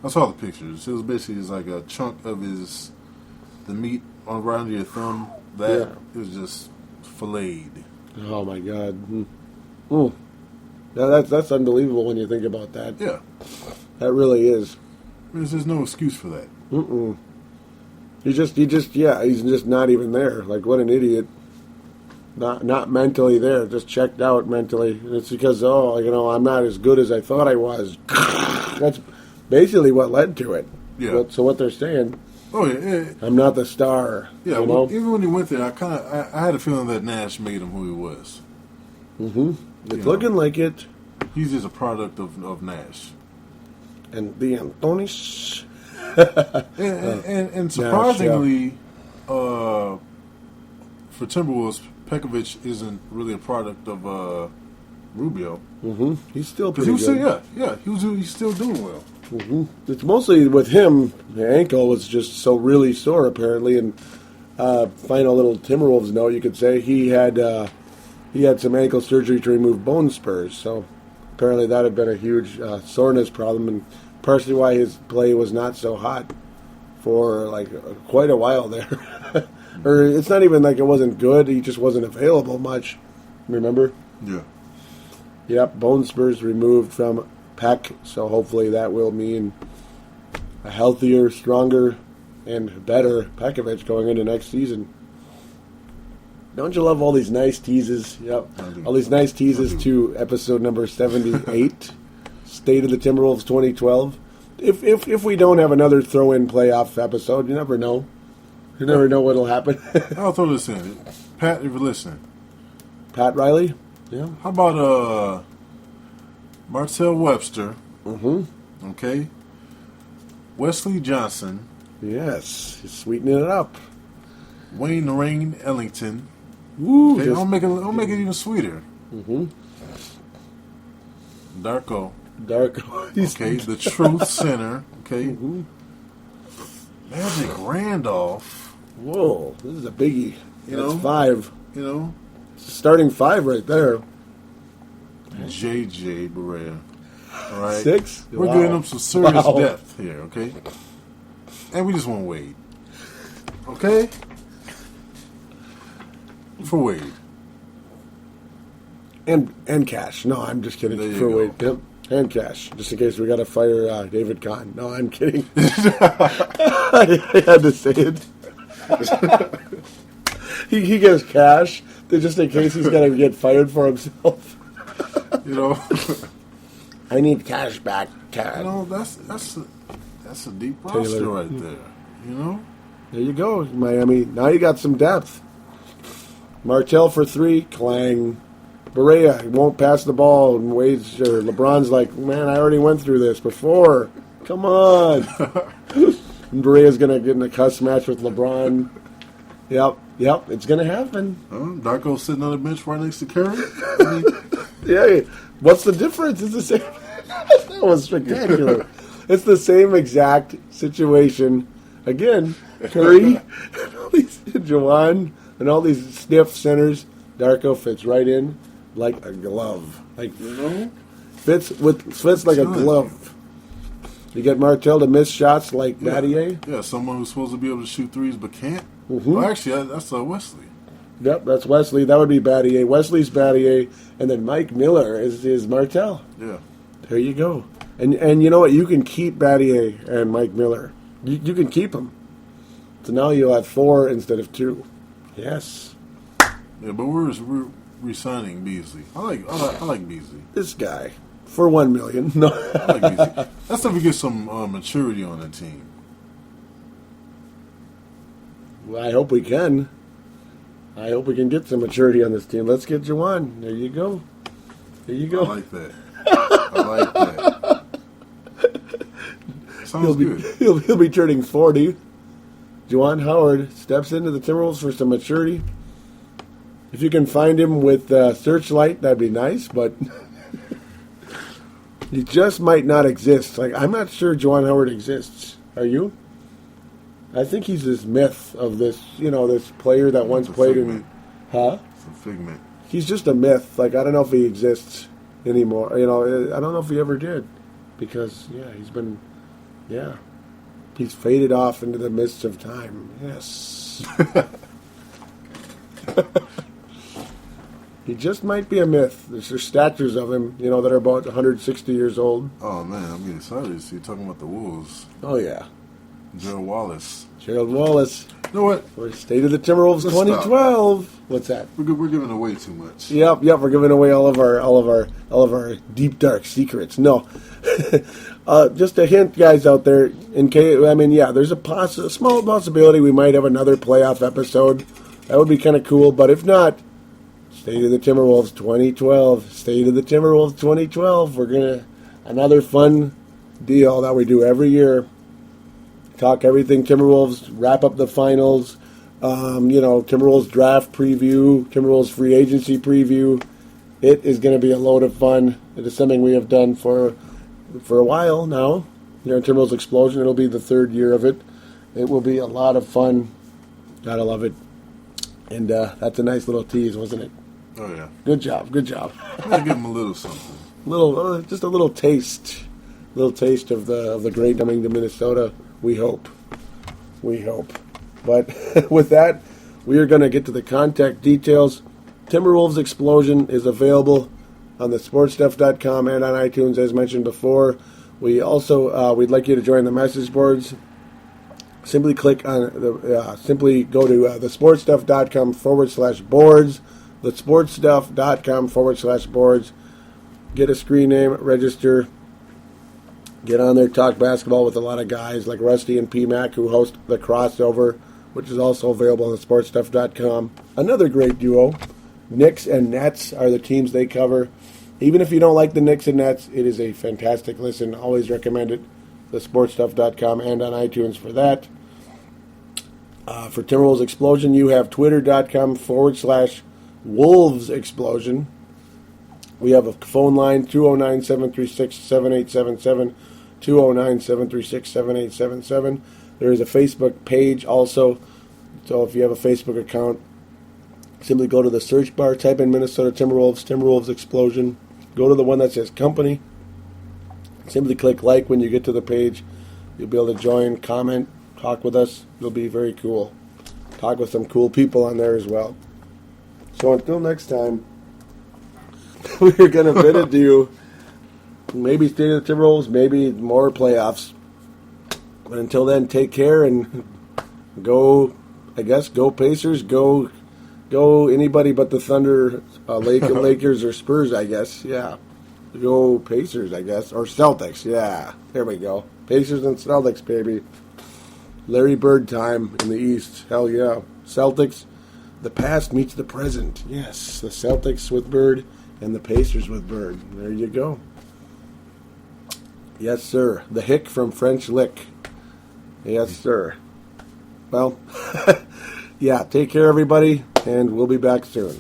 S2: I saw the pictures. It was basically just like a chunk of the meat around your thumb. It was just filleted.
S1: Oh my God. Mm. Yeah, that's unbelievable when you think about that.
S2: Yeah.
S1: That really is.
S2: There's no excuse for that.
S1: Mm-mm. He's just not even there. Like, what an idiot. Not mentally there, just checked out mentally. And it's because, I'm not as good as I thought I was. That's basically what led to it.
S2: Yeah.
S1: So what they're saying,
S2: oh yeah.
S1: I'm not the star.
S2: Yeah, even when he went there, I had a feeling that Nash made him who he was.
S1: Mm-hmm. It's looking like it.
S2: He's just a product of Nash.
S1: And the Antonis.
S2: and surprisingly, for Timberwolves, Pekovic isn't really a product of Rubio.
S1: Mm-hmm. He's still pretty good.
S2: He's still doing well.
S1: Mm-hmm. It's mostly with him. The ankle was just so really sore, apparently. And final little Timberwolves note, you could say he had some ankle surgery to remove bone spurs. So apparently that had been a huge soreness problem, and partially why his play was not so hot for like quite a while there. Or it's not even like it wasn't good; he just wasn't available much. Remember?
S2: Yeah.
S1: Yep, bone spurs removed from Peck, so hopefully that will mean a healthier, stronger, and better Pekovic going into next season. Don't you love all these nice teases? Yep, all these nice teases to episode number 78, State of the Timberwolves 2012. If we don't have another throw-in playoff episode, you never know. You never know what'll happen.
S2: I'll throw this in. Pat, if you're listening.
S1: Pat Riley? Yeah.
S2: How about Martell Webster?
S1: Mm-hmm.
S2: Okay. Wesley Johnson.
S1: Yes. He's sweetening it up.
S2: Wayne the Rain Ellington.
S1: Ooh.
S2: Okay, I'll make it even sweeter.
S1: Mm-hmm.
S2: Darko.
S1: Okay,
S2: the Truth Center. Okay.
S1: Mm-hmm.
S2: Magic Randolph.
S1: Whoa, this is a biggie. That's 5.
S2: You know.
S1: Starting 5 right there.
S2: JJ Barea. All right.
S1: 6?
S2: We're giving them some serious depth here, okay? And we just want Wade. Okay? For Wade.
S1: And cash. No, I'm just kidding.
S2: There you
S1: For
S2: go.
S1: Wade. Yep. And cash. Just in case we got to fire David Kahn. No, I'm kidding. I had to say it. he gets cash just in case he's going to get fired for himself.
S2: You know?
S1: I need cash back, Tad.
S2: That's a deep roster right there. You know.
S1: There you go, Miami. Now you got some depth. Martell for 3, clang. Berea won't pass the ball, and LeBron's like, man, I already went through this before. Come on. And Berea's going to get in a cuss match with LeBron. Yep, it's going to happen.
S2: Darko's sitting on the bench right next to Curry.
S1: Yeah, what's the difference? It's the same. That was spectacular. It's the same exact situation. Again, Curry, and all these Juwan, and all these stiff centers. Darko fits right in like a glove. Fits like a glove. You get Martell to miss shots like Battier.
S2: Yeah, someone who's supposed to be able to shoot threes but can't.
S1: Mm-hmm.
S2: Well, actually, that's Wesley.
S1: Yep, that's Wesley. That would be Battier. Wesley's Battier, and then Mike Miller is Martell.
S2: Yeah.
S1: There you go. And you know what? You can keep Battier and Mike Miller. You can keep them. So now you'll have 4 instead of 2. Yes.
S2: Yeah, but we're re-signing Beasley. I like Beasley.
S1: This guy for $1 million. No.
S2: I like Beasley. That's if we get some maturity on the team.
S1: Well, I hope we can. I hope we can get some maturity on this team. Let's get Juwan. There you go. There you go.
S2: I like that. I like that. Sounds good.
S1: He'll be turning 40. Juwan Howard steps into the Timberwolves for some maturity. If you can find him with Searchlight, that'd be nice, but he just might not exist. Like, I'm not sure Juwan Howard exists. Are you? I think he's this myth of this, this player that once played in... Huh?
S2: It's a figment.
S1: He's just a myth. Like, I don't know if he exists anymore. I don't know if he ever did. Because, he's faded off into the mists of time. Yes. He just might be a myth. There's statues of him, that are about 160 years old.
S2: Oh, man, I'm getting excited. So you're talking about the Wolves.
S1: Oh, yeah.
S2: Gerald Wallace.
S1: You know what?
S2: We're
S1: State of the Timberwolves 2012.
S2: Stop.
S1: What's that?
S2: We're giving away too much.
S1: Yep. We're giving away all of our deep dark secrets. No, just a hint, guys out there. In case, there's a small possibility we might have another playoff episode. That would be kind of cool. But if not, State of the Timberwolves 2012. State of the Timberwolves 2012. We're another fun deal that we do every year. Talk everything Timberwolves, wrap up the finals, Timberwolves draft preview, Timberwolves free agency preview. It is going to be a load of fun. It is something we have done for a while now. Here in Timberwolves Explosion, it'll be the 3rd year of it. It will be a lot of fun. Gotta love it. And that's a nice little tease, wasn't it?
S2: Oh, yeah.
S1: Good job.
S2: I'll give them a little something.
S1: Just a little taste. A little taste of the great coming to Minnesota. We hope. But with that, we are going to get to the contact details. Timberwolves Explosion is available on the sportstuff.com and on iTunes, as mentioned before. We also we'd like you to join the message boards. Simply click on simply go to thesportstuff.com/boards. Thesportstuff.com/boards. Get a screen name, register. Get on there, talk basketball with a lot of guys like Rusty and P-Mac who host The Crossover, which is also available on thesportstuff.com. Another great duo. Knicks and Nets are the teams they cover. Even if you don't like the Knicks and Nets, it is a fantastic listen. Always recommend it. Thesportstuff.com and on iTunes for that. For Timberwolves Explosion, you have twitter.com/Wolves Explosion. We have a phone line, 209-736-7877, 209-736-7877. There is a Facebook page also. So if you have a Facebook account, simply go to the search bar, type in Minnesota Timberwolves Explosion. Go to the one that says company. Simply click like when you get to the page. You'll be able to join, comment, talk with us. It'll be very cool. Talk with some cool people on there as well. So until next time, we're going to bid adieu. Maybe State of the Timberwolves, maybe more playoffs. But until then, take care and go Pacers, go anybody but the Thunder, Lakers or Spurs, I guess. Yeah. Go Pacers, I guess. Or Celtics, yeah. There we go. Pacers and Celtics, baby. Larry Bird time in the East. Hell yeah. Celtics, the past meets the present. Yes, the Celtics with Bird and the Pacers with Bird. There you go. Yes, sir. The hick from French Lick. Yes, sir. Well, yeah, take care, everybody, and we'll be back soon.